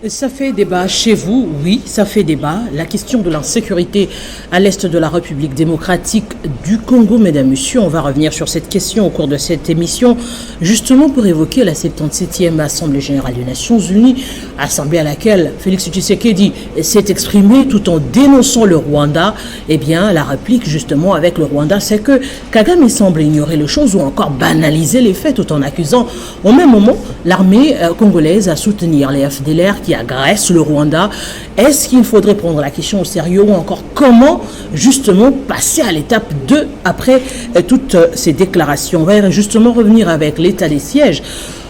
Ça fait débat chez vous, oui, ça fait débat. La question de l'insécurité à l'est de la République démocratique du Congo, mesdames, messieurs, on va revenir sur cette question au cours de cette émission, justement pour évoquer la 77e Assemblée générale des Nations Unies, assemblée à laquelle Félix Tshisekedi s'est exprimé tout en dénonçant le Rwanda. Eh bien, la réplique justement avec le Rwanda, c'est que Kagame semble ignorer les choses ou encore banaliser les faits tout en accusant au même moment l'armée congolaise à soutenir les FDLR qui agressent le Rwanda. Est-ce qu'il faudrait prendre la question au sérieux ou encore comment justement passer à l'étape 2 après toutes ces déclarations? On va justement revenir avec l'état des sièges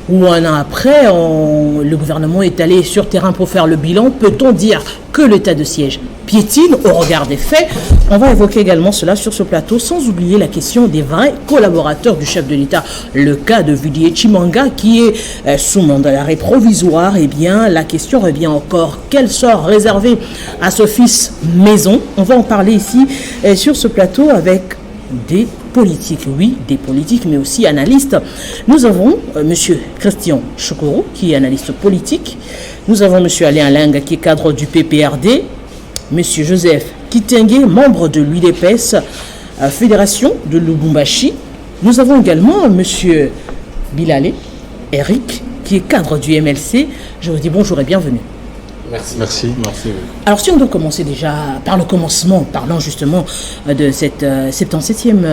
où un an après, le gouvernement est allé sur terrain pour faire le bilan. Peut-on dire que l'état de siège piétine au regard des faits? On va évoquer également cela sur ce plateau, sans oublier la question des vrais collaborateurs du chef de l'État. Le cas de Villiers Chimanga qui est sous mandat d'arrêt provisoire. Eh bien, la question revient encore. Quel sort réservé à ce fils maison? On va en parler ici sur ce plateau avec des politiques, oui, des politiques, mais aussi analystes. Nous avons M. Christian Chokoro, qui est analyste politique. Nous avons M. Alain Lang, qui est cadre du PPRD. M. Joseph Kitenge, membre de l'UDPS, Fédération de Lubumbashi. Nous avons également M. Bilale Eric, qui est cadre du MLC. Je vous dis bonjour et bienvenue. Merci. Alors si on doit commencer déjà par le commencement, parlant justement de cette 77e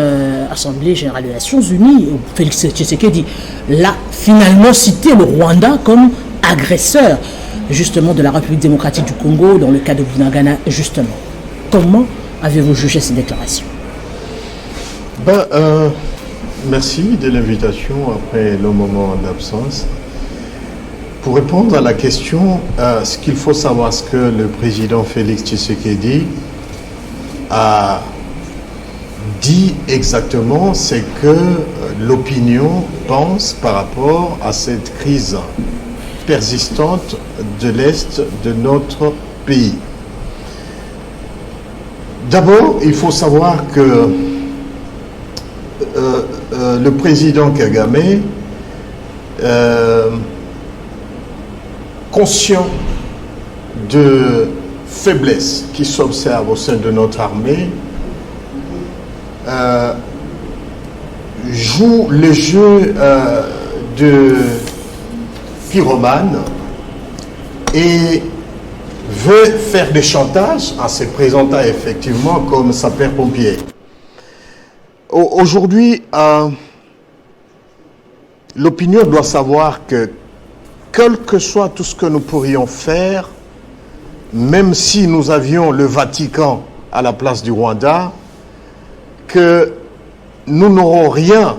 Assemblée générale des Nations Unies, où Félix Tshisekedi l'a finalement cité le Rwanda comme agresseur justement de la République démocratique du Congo dans le cas de Bunagana justement. Comment avez-vous jugé ces déclarations? Merci de l'invitation après le moment d'absence. Pour répondre à la question, ce qu'il faut savoir, ce que le président Félix Tshisekedi a dit exactement, c'est que l'opinion pense par rapport à cette crise persistante de l'Est de notre pays. D'abord, il faut savoir que le président Kagame conscient de faiblesses qui s'observent au sein de notre armée, joue le jeu de pyromane et veut faire des chantages en se présentant effectivement comme sapeur-pompier. Aujourd'hui, l'opinion doit savoir que quel que soit tout ce que nous pourrions faire, même si nous avions le Vatican à la place du Rwanda, que nous n'aurons rien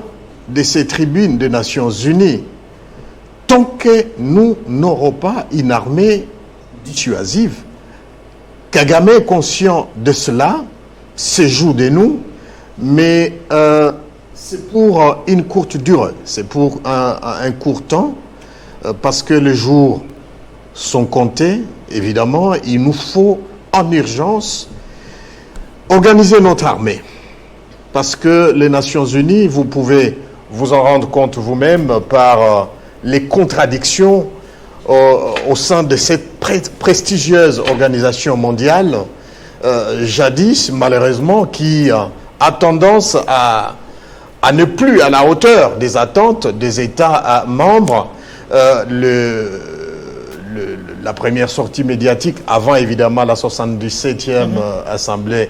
de ces tribunes des Nations Unies tant que nous n'aurons pas une armée dissuasive. Kagame est conscient de cela, se joue de nous, mais c'est pour une courte durée, c'est pour un court temps. Parce que les jours sont comptés, évidemment, il nous faut en urgence organiser notre armée. Parce que les Nations Unies, vous pouvez vous en rendre compte vous-même par les contradictions au sein de cette prestigieuse organisation mondiale, jadis, malheureusement, qui a tendance à ne plus à la hauteur des attentes des États membres. La première sortie médiatique, avant évidemment la 77e Assemblée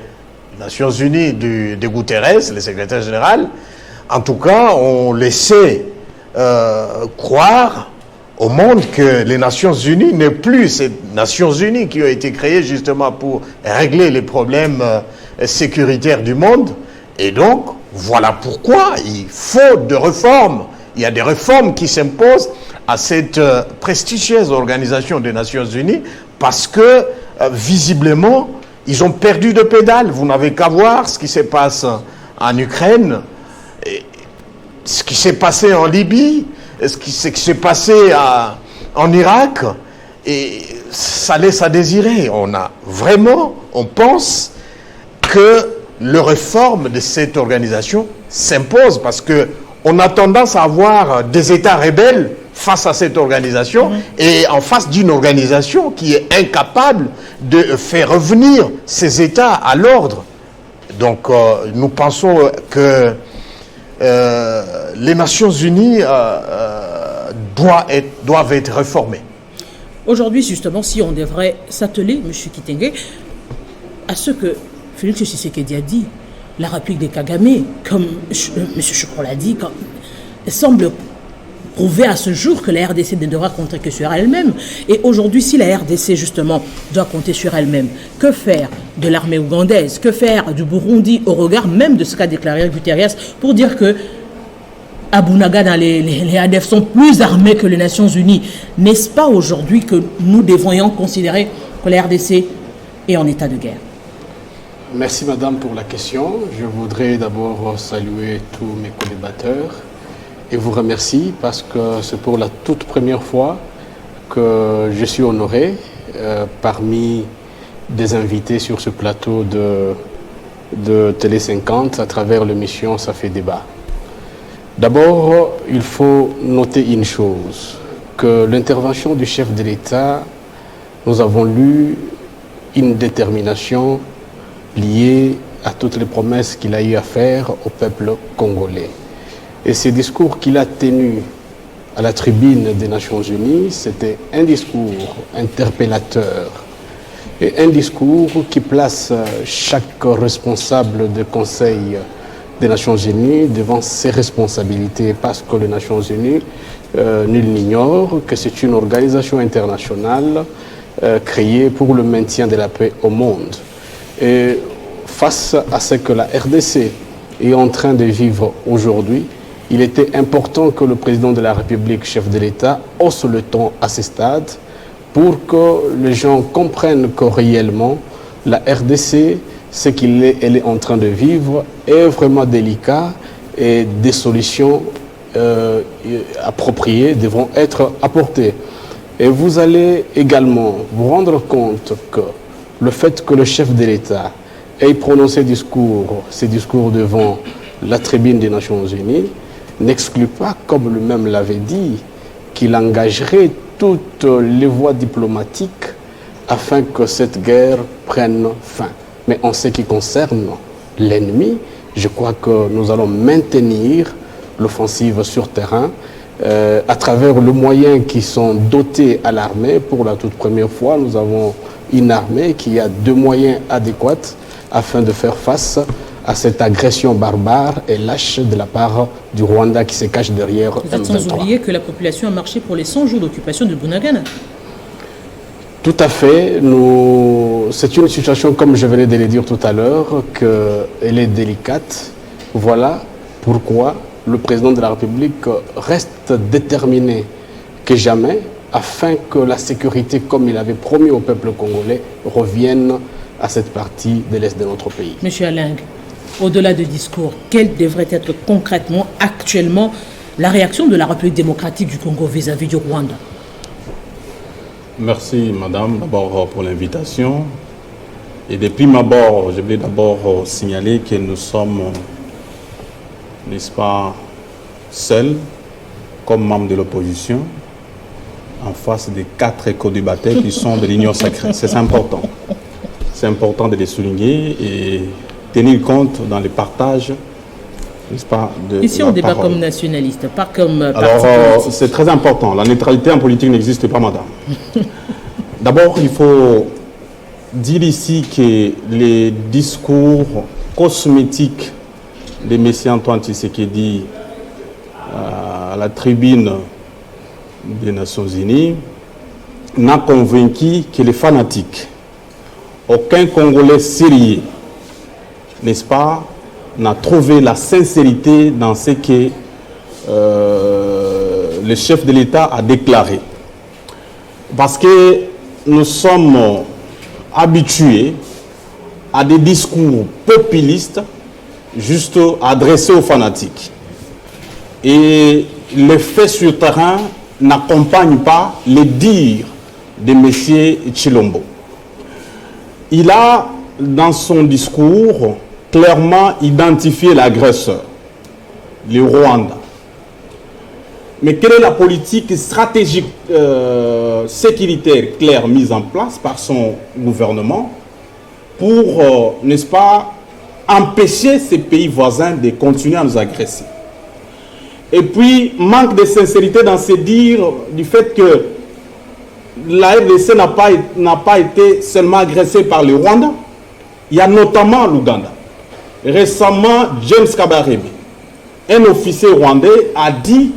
des Nations Unies de Guterres, le secrétaire général, en tout cas, on laissait croire au monde que les Nations Unies n'est plus ces Nations Unies qui ont été créées justement pour régler les problèmes sécuritaires du monde. Et donc, voilà pourquoi il faut de réformes. Il y a des réformes qui s'imposent à cette prestigieuse organisation des Nations Unies parce que, visiblement, ils ont perdu de pédale. Vous n'avez qu'à voir ce qui se passe en Ukraine, et ce qui s'est passé en Libye, ce qui s'est passé en Irak, et ça laisse à désirer. On pense que la réforme de cette organisation s'impose parce que on a tendance à avoir des États rebelles face à cette organisation et en face d'une organisation qui est incapable de faire revenir ces États à l'ordre. Donc nous pensons que les Nations Unies doivent être réformées. Aujourd'hui, justement, si on devrait s'atteler, M. Kitenge, à ce que Félix Tshisekedi a dit, la République des Kagame, comme M. Chukwu l'a dit, semble prouver à ce jour que la RDC ne devra compter que sur elle-même. Et aujourd'hui, si la RDC, justement, doit compter sur elle-même, que faire de l'armée ougandaise? Que faire du Burundi au regard même de ce qu'a déclaré Guterres pour dire que à Bunagana, les ADF sont plus armés que les Nations Unies? N'est-ce pas aujourd'hui que nous devrions considérer que la RDC est en état de guerre? Merci madame pour la question. Je voudrais d'abord saluer tous mes co-débatteurs et vous remercie parce que c'est pour la toute première fois que je suis honoré parmi des invités sur ce plateau de Télé 50 à travers l'émission Ça fait débat. D'abord, il faut noter une chose, que l'intervention du chef de l'État, nous avons lu une détermination liée à toutes les promesses qu'il a eu à faire au peuple congolais. Et ce discours qu'il a tenu à la tribune des Nations Unies, c'était un discours interpellateur et un discours qui place chaque responsable de Conseil des Nations Unies devant ses responsabilités, parce que les Nations Unies, nul n'ignore que c'est une organisation internationale créée pour le maintien de la paix au monde. Et face à ce que la RDC est en train de vivre aujourd'hui, il était important que le président de la République, chef de l'État, hausse le ton à ce stade pour que les gens comprennent que réellement la RDC, ce qu'elle est en train de vivre est vraiment délicat et des solutions appropriées devront être apportées. Et vous allez également vous rendre compte que le fait que le chef de l'État ait prononcé ces discours devant la tribune des Nations Unies n'exclut pas, comme lui-même l'avait dit, qu'il engagerait toutes les voies diplomatiques afin que cette guerre prenne fin. Mais en ce qui concerne l'ennemi, je crois que nous allons maintenir l'offensive sur terrain à travers les moyens qui sont dotés à l'armée. Pour la toute première fois, nous avons une armée qui a deux moyens adéquats afin de faire face à cette agression barbare et lâche de la part du Rwanda qui se cache derrière M23. Sans oublier que la population a marché pour les 100 jours d'occupation de Bunagana. Tout à fait. C'est une situation, comme je venais de le dire tout à l'heure, qu'elle est délicate. Voilà pourquoi le président de la République reste déterminé que jamais afin que la sécurité, comme il avait promis au peuple congolais, revienne à cette partie de l'Est de notre pays. Monsieur Aling, au-delà de discours, quelle devrait être concrètement, actuellement, la réaction de la République démocratique du Congo vis-à-vis du Rwanda? Merci madame d'abord pour l'invitation. Et de prime abord, je voulais d'abord signaler que nous sommes, n'est-ce pas, seuls, comme membres de l'opposition, en face des 4 co-débatteurs qui sont de l'Union sacrée. C'est important. C'est important de les souligner et tenir compte dans le partage, n'est-ce pas, de ici, on débat comme nationaliste, pas comme alors, c'est très important. La neutralité en politique n'existe pas, madame. D'abord, il faut dire ici que les discours cosmétiques de M. Antoine Tshisekedi à la tribune des Nations Unies n'a convaincu que les fanatiques. Aucun Congolais sérieux, n'est-ce pas, n'a trouvé la sincérité dans ce que le chef de l'État a déclaré. Parce que nous sommes habitués à des discours populistes juste adressés aux fanatiques. Et les faits sur terrain n'accompagnent pas les dires de M. Tshilombo. Il a, dans son discours, clairement identifié l'agresseur, le Rwanda. mais quelle est la politique stratégique sécuritaire claire mise en place par son gouvernement pour, n'est-ce pas, empêcher ces pays voisins de continuer à nous agresser. Et puis, manque de sincérité dans ces dires du fait que la RDC n'a pas été seulement agressée par le Rwanda, il y a notamment l'Ouganda. Récemment, James Kabarebe, un officier rwandais, a dit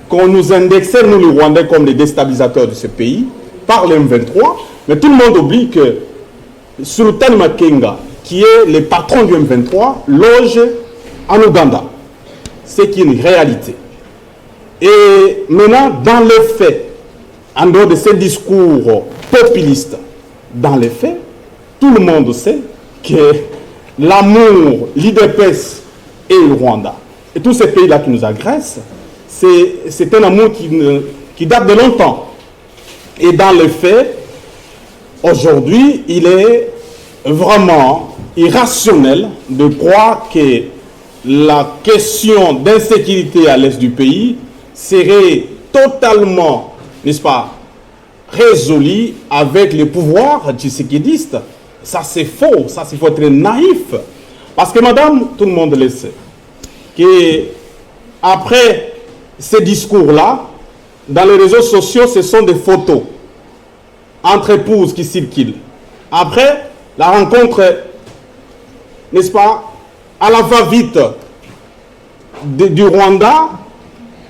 qu'on nous indexait, nous les Rwandais, comme les déstabilisateurs de ce pays, par le M23. Mais tout le monde oublie que Sultan Makenga, qui est le patron du M23, loge en Ouganda. C'est une réalité. Et maintenant, dans les faits, en dehors de ces discours populistes, dans les faits, tout le monde sait que l'amour, l'IDPS et le Rwanda, et tous ces pays-là qui nous agressent, c'est un amour qui date de longtemps. Et dans les faits, aujourd'hui, il est vraiment irrationnel de croire que la question d'insécurité à l'est du pays serait totalement, n'est-ce pas, résolue avec les pouvoirs tshisekidistes. Ça, c'est faux. Ça, il faut être naïf. Parce que, madame, tout le monde le sait, qu'après ces discours-là, dans les réseaux sociaux, ce sont des photos entre épouses qui circulent. Après, la rencontre, n'est-ce pas, à la va-vite du Rwanda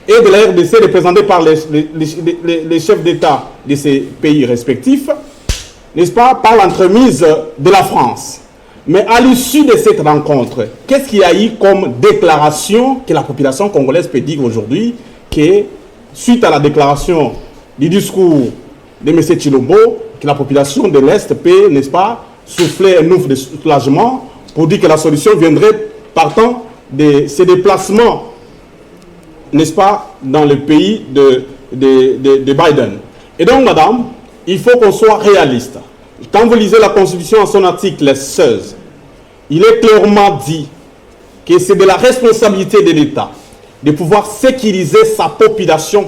et de la RDC représentée par les chefs d'État de ces pays respectifs, n'est-ce pas, par l'entremise de la France. Mais à l'issue de cette rencontre, qu'est-ce qu'il y a eu comme déclaration que la population congolaise peut dire aujourd'hui, que suite à la déclaration du discours de M. Tshilombo, que la population de l'Est peut, n'est-ce pas, souffler un ouf de soulagement pour dire que la solution viendrait partant de ces déplacements, n'est-ce pas, dans le pays de Biden. Et donc, madame, il faut qu'on soit réaliste. Quand vous lisez la Constitution en son article 16, il est clairement dit que c'est de la responsabilité de l'État de pouvoir sécuriser sa population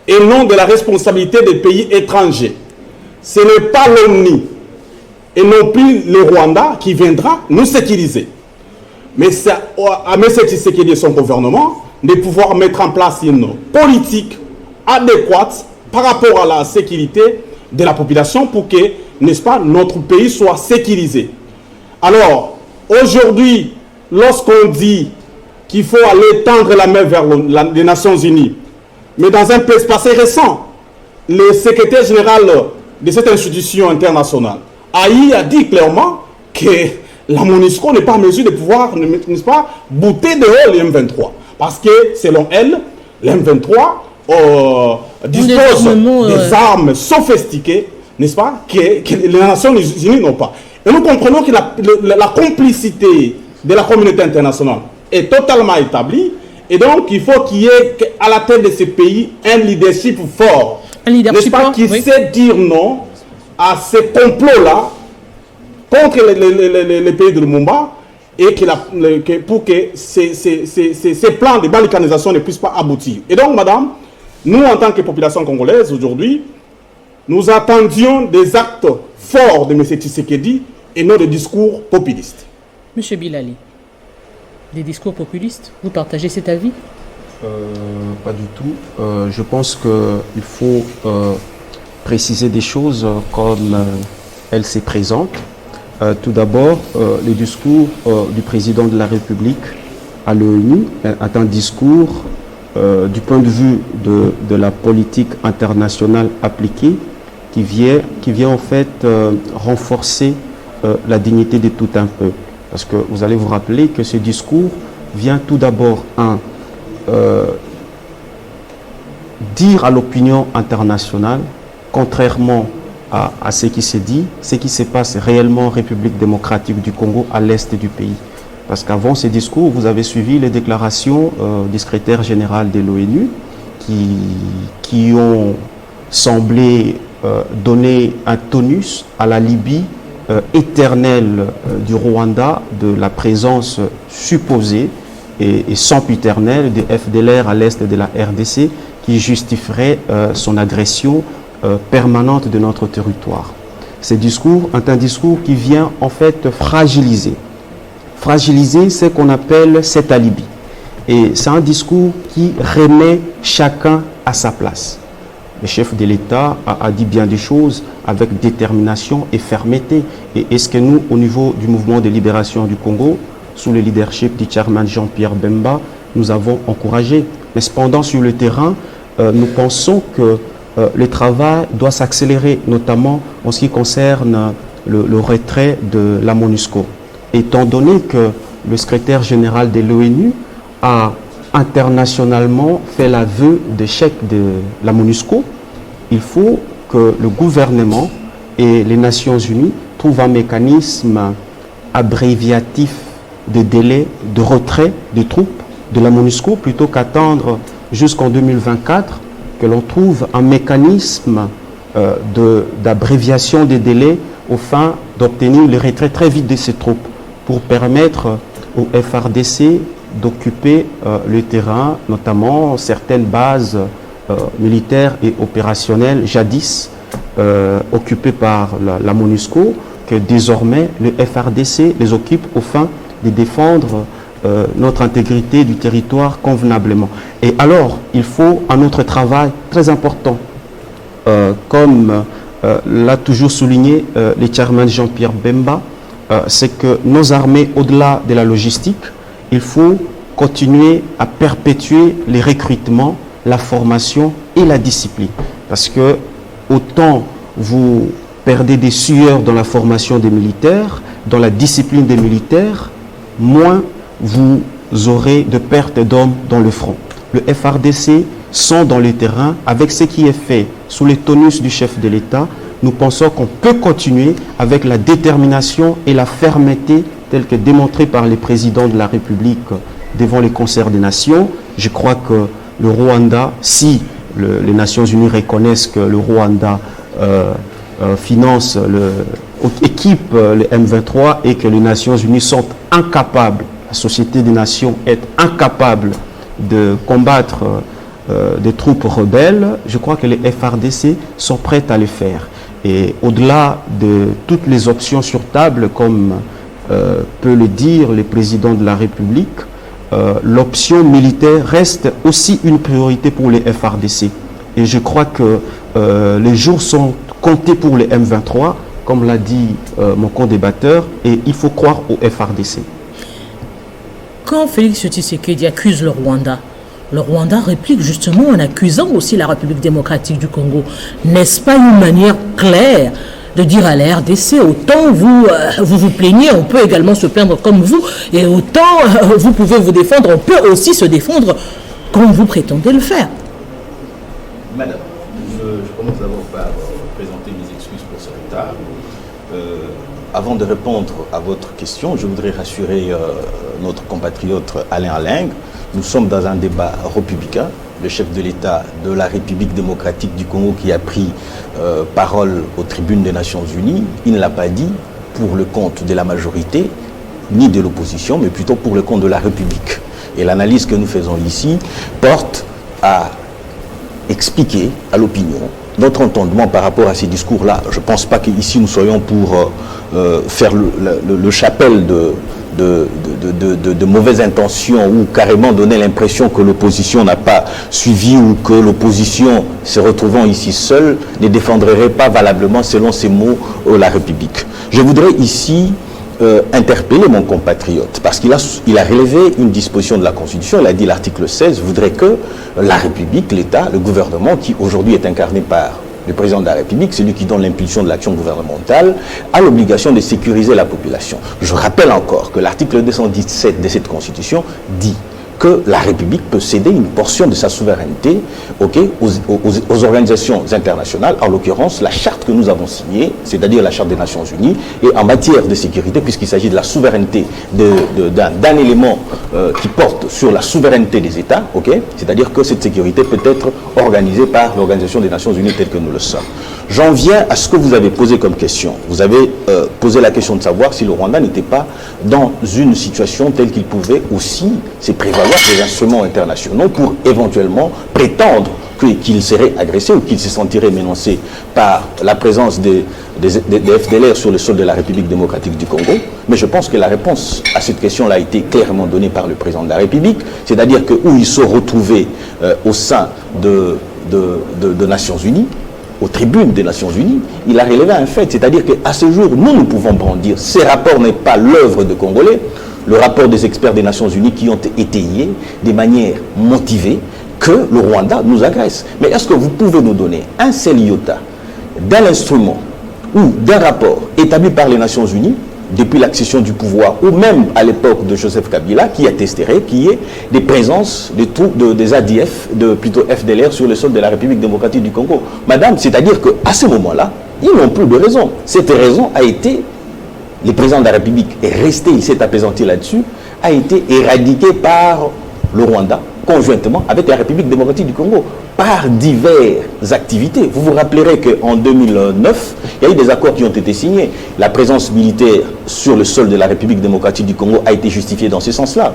et non de la responsabilité des pays étrangers. Ce n'est pas l'ONU et non plus le Rwanda qui viendra nous sécuriser. Mais c'est à M. Tshisekedi et son gouvernement de pouvoir mettre en place une politique adéquate par rapport à la sécurité de la population pour que, n'est-ce pas, notre pays soit sécurisé. Alors, aujourd'hui, lorsqu'on dit qu'il faut aller tendre la main vers les Nations Unies, mais dans un passé récent, le secrétaire général de cette institution internationale a dit clairement que la MONUSCO n'est pas en mesure de pouvoir, n'est-ce pas, bouter dehors les M23. Parce que, selon elle, les M23 disposent des armes sophistiquées, n'est-ce pas, que les Nations Unies n'ont pas. Et nous comprenons que la complicité de la communauté internationale est totalement établie. Et donc, il faut qu'il y ait à la tête de ces pays un leadership fort. Un leadership fort, qui sait dire non à ces complots-là contre les pays de Lumumba et pour que ces plans de balkanisation ne puissent pas aboutir. Et donc, madame, nous, en tant que population congolaise, aujourd'hui, nous attendions des actes forts de M. Tshisekedi et non des discours populistes. M. Bilali, des discours populistes, vous partagez cet avis? Pas du tout. Je pense qu'il faut préciser des choses comme elles se présentent. Tout d'abord, le discours du président de la République à l'ONU est un discours du point de vue de la politique internationale appliquée qui vient en fait renforcer la dignité de tout un peuple. Parce que vous allez vous rappeler que ce discours vient tout d'abord dire à l'opinion internationale, contrairement à ce qui s'est dit, ce qui se passe réellement en République démocratique du Congo à l'est du pays. Parce qu'avant ces discours, vous avez suivi les déclarations du secrétaire général de l'ONU qui ont semblé donner un tonus à la Libye éternelle du Rwanda, de la présence supposée et sempiternelle des FDLR à l'est de la RDC qui justifieraient son agression permanente de notre territoire. Ce discours est un discours qui vient en fait fragiliser ce qu'on appelle cet alibi. Et c'est un discours qui remet chacun à sa place. Le chef de l'État a dit bien des choses avec détermination et fermeté. Et est-ce que nous, au niveau du mouvement de libération du Congo, sous le leadership du chairman Jean-Pierre Bemba, nous avons encouragé. Mais cependant, sur le terrain, nous pensons que le travail doit s'accélérer, notamment en ce qui concerne le retrait de la MONUSCO. Étant donné que le secrétaire général de l'ONU a internationalement fait l'aveu d'échec de la MONUSCO, il faut que le gouvernement et les Nations Unies trouvent un mécanisme abréviatif de délai de retrait des troupes de la MONUSCO plutôt qu'attendre jusqu'en 2024 que l'on trouve un mécanisme d'abréviation des délais au fin d'obtenir le retrait très vite de ces troupes pour permettre au FARDC d'occuper le terrain, notamment certaines bases militaires et opérationnelles jadis occupées par la MONUSCO, que désormais le FARDC les occupe au fin de défendre notre intégrité du territoire convenablement. Et alors, il faut un autre travail très important, comme l'a toujours souligné le chairman Jean-Pierre Bemba, c'est que nos armées, au-delà de la logistique, il faut continuer à perpétuer les recrutements, la formation et la discipline. Parce que autant vous perdez des sueurs dans la formation des militaires, dans la discipline des militaires, moins vous aurez de pertes d'hommes dans le front. Le FARDC sont dans le terrain avec ce qui est fait sous les tonus du chef de l'État. Nous pensons qu'on peut continuer avec la détermination et la fermeté telle que démontrée par les présidents de la République devant les concerts des nations. Je crois que le Rwanda, si les Nations Unies reconnaissent que le Rwanda finance, équipe le M23 et que les Nations Unies sont incapables, la Société des Nations est incapable de combattre des troupes rebelles, je crois que les FARDC sont prêts à le faire. Et au-delà de toutes les options sur table, comme peut le dire le président de la République, l'option militaire reste aussi une priorité pour les FARDC. Et je crois que les jours sont comptés pour les M23, comme l'a dit mon co-débatteur, et il faut croire au FARDC. Quand Félix Tshisekedi accuse le Rwanda réplique justement en accusant aussi la République démocratique du Congo. N'est-ce pas une manière claire de dire à la RDC, autant vous plaignez, on peut également se plaindre comme vous, et autant vous pouvez vous défendre, on peut aussi se défendre comme vous prétendez le faire. Madame, je commence d'abord par présenter mes excuses pour ce retard. Avant de répondre à votre question, je voudrais rassurer notre compatriote Alain Aling. Nous sommes dans un débat républicain. Le chef de l'État de la République démocratique du Congo qui a pris parole aux tribunes des Nations Unies, il ne l'a pas dit pour le compte de la majorité, ni de l'opposition, mais plutôt pour le compte de la République. Et l'analyse que nous faisons ici porte à expliquer à l'opinion notre entendement par rapport à ces discours-là. Je ne pense pas qu'ici nous soyons pour faire le chapelle de mauvaises intentions ou carrément donner l'impression que l'opposition n'a pas suivi ou que l'opposition, se retrouvant ici seule, ne défendrait pas valablement, selon ces mots, la République. Je voudrais ici interpeller mon compatriote parce qu'il a relevé une disposition de la Constitution. Il a dit l'article 16 voudrait que la République, l'État, le gouvernement qui aujourd'hui est incarné par le président de la République, celui qui donne l'impulsion de l'action gouvernementale, a l'obligation de sécuriser la population. Je rappelle encore que l'article 217 de cette Constitution dit que la République peut céder une portion de sa souveraineté aux organisations internationales, en l'occurrence la charte que nous avons signée, c'est-à-dire la charte des Nations Unies, et en matière de sécurité, puisqu'il s'agit de la souveraineté d'un élément qui porte sur la souveraineté des États, c'est-à-dire que cette sécurité peut être organisée par l'Organisation des Nations Unies telle que nous le sommes. J'en viens à ce que vous avez posé comme question. Vous avez posé la question de savoir si le Rwanda n'était pas dans une situation telle qu'il pouvait aussi se prévaloir des instruments internationaux pour éventuellement prétendre qu'il serait agressé ou qu'il se sentirait menacé par la présence des FDLR sur le sol de la République démocratique du Congo. Mais je pense que la réponse à cette question-là a été clairement donnée par le président de la République, c'est-à-dire que où ils sont retrouvés au sein de Nations Unies, aux tribunes des Nations Unies, il a relevé un fait, c'est-à-dire qu'à ce jour, nous pouvons brandir, ces rapports n'est pas l'œuvre de Congolais, le rapport des experts des Nations Unies qui ont étayé de manière motivée que le Rwanda nous agresse. Mais est-ce que vous pouvez nous donner un seul iota d'un instrument ou d'un rapport établi par les Nations Unies depuis l'accession du pouvoir, ou même à l'époque de Joseph Kabila, qui attesterait qu'il y ait des présences des troupes des ADF, plutôt FDLR, sur le sol de la République démocratique du Congo? Madame, c'est-à-dire qu'à ce moment-là, ils n'ont plus de raison. Cette raison a été, le président de la République est resté, il s'est apaisanti là-dessus, a été éradiqué par le Rwanda, conjointement avec la République démocratique du Congo, par diverses activités. Vous vous rappellerez qu'en 2009, il y a eu des accords qui ont été signés. La présence militaire sur le sol de la République démocratique du Congo a été justifiée dans ce sens-là.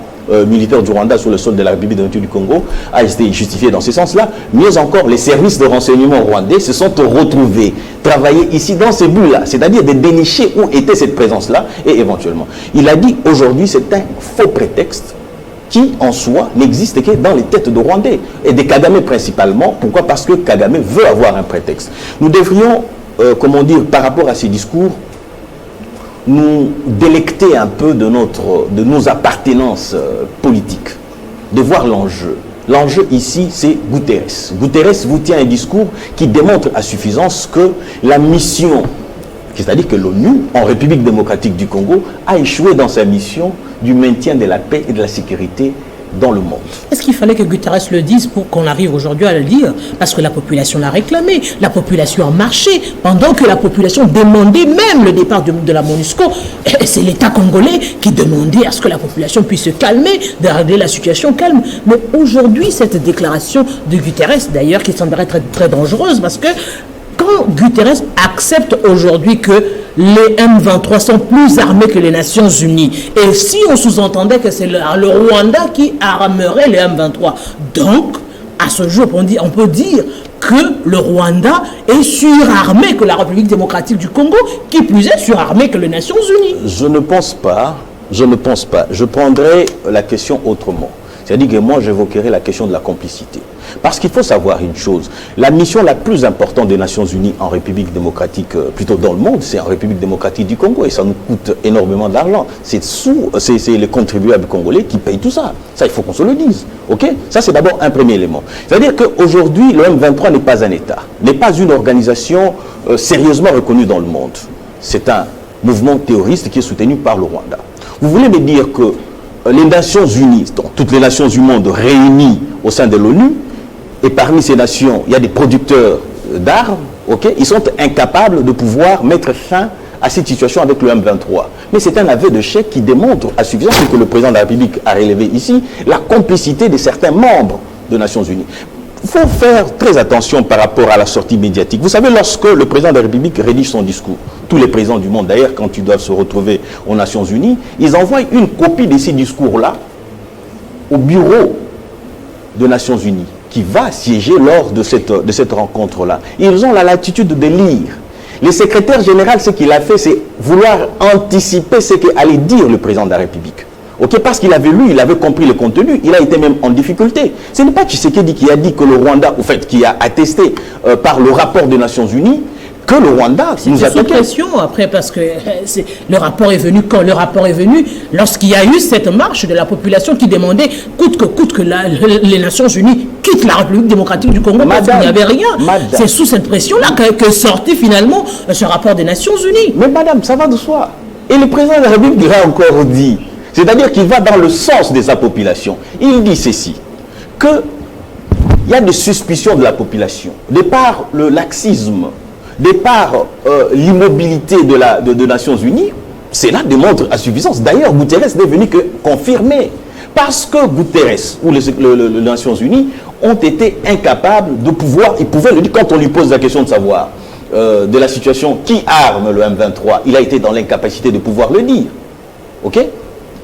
Militaire du Rwanda sur le sol de la République démocratique du Congo a été justifié dans ce sens-là. Mieux encore, les services de renseignement rwandais se sont retrouvés travailler ici dans ces buts-là, c'est-à-dire de dénicher où était cette présence-là et éventuellement. Il a dit aujourd'hui c'est un faux prétexte qui, en soi, n'existe que dans les têtes de Rwandais et des Kagame principalement. Pourquoi? Parce que Kagame veut avoir un prétexte. Nous devrions, comment dire, par rapport à ces discours, nous délecter un peu de nos appartenances politiques, de voir l'enjeu. L'enjeu ici, c'est Guterres. Guterres vous tient un discours qui démontre à suffisance que la mission, c'est-à-dire que l'ONU, en République démocratique du Congo, a échoué dans sa mission du maintien de la paix et de la sécurité dans le monde. Est-ce qu'il fallait que Guterres le dise pour qu'on arrive aujourd'hui à le dire? Parce que la population l'a réclamé, la population a marché, pendant que la population demandait même le départ de la MONUSCO. C'est l'État congolais qui demandait à ce que la population puisse se calmer, de régler la situation calme. Mais aujourd'hui, cette déclaration de Guterres, d'ailleurs, qui semblerait très, très dangereuse, parce que quand Guterres accepte aujourd'hui que les M23 sont plus armés que les Nations Unies, et si on sous-entendait que c'est le Rwanda qui armerait les M23, donc à ce jour on peut dire que le Rwanda est surarmé que la République démocratique du Congo, qui plus est surarmé que les Nations Unies. Je ne pense pas. Je prendrai la question autrement. C'est-à-dire que moi, j'évoquerai la question de la complicité. Parce qu'il faut savoir une chose, la mission la plus importante des Nations Unies en République démocratique, plutôt dans le monde, c'est en République démocratique du Congo, et ça nous coûte énormément d'argent. C'est les contribuables congolais qui payent tout ça. Ça, il faut qu'on se le dise. Ok? Ça, c'est d'abord un premier élément. C'est-à-dire qu'aujourd'hui, le M23 n'est pas un État, n'est pas une organisation sérieusement reconnue dans le monde. C'est un mouvement terroriste qui est soutenu par le Rwanda. Vous voulez me dire que les Nations Unies, donc toutes les nations du monde réunies au sein de l'ONU, et parmi ces nations, il y a des producteurs d'armes, okay, ils sont incapables de pouvoir mettre fin à cette situation avec le M23. Mais c'est un aveu de chèque qui démontre à suffisance ce que le président de la République a relevé ici, la complicité de certains membres des Nations Unies. Il faut faire très attention par rapport à la sortie médiatique. Vous savez, lorsque le président de la République rédige son discours, tous les présidents du monde d'ailleurs, quand ils doivent se retrouver aux Nations Unies, ils envoient une copie de ces discours-là au bureau des Nations Unies, qui va siéger lors de cette rencontre-là. Ils ont la latitude de lire. Le secrétaire général, ce qu'il a fait, c'est vouloir anticiper ce qu'allait dire le président de la République. Okay, parce qu'il avait lu, il avait compris le contenu, il a été même en difficulté. Ce n'est pas Tshisekedi qui a dit que le Rwanda, au fait, qui a attesté par le rapport des Nations Unies, que le Rwanda nous attaquait. C'est pression après, parce que le rapport est venu quand? Le rapport est venu lorsqu'il y a eu cette marche de la population qui demandait coûte que les Nations Unies quittent la République démocratique du Congo, parce qu'il n'y avait rien. C'est sous cette pression-là que sortit finalement ce rapport des Nations Unies. Mais madame, ça va de soi. Et le président de la République l'a encore dit. C'est-à-dire qu'il va dans le sens de sa population. Il dit ceci, qu'il y a des suspicions de la population, de par le laxisme, de par l'immobilité de Nations Unies. Cela démontre à suffisance. D'ailleurs, Guterres n'est venu que confirmer. Parce que Guterres ou les Nations Unies ont été incapables de pouvoir, ils pouvaient le dire quand on lui pose la question de savoir de la situation qui arme le M23, il a été dans l'incapacité de pouvoir le dire. Ok?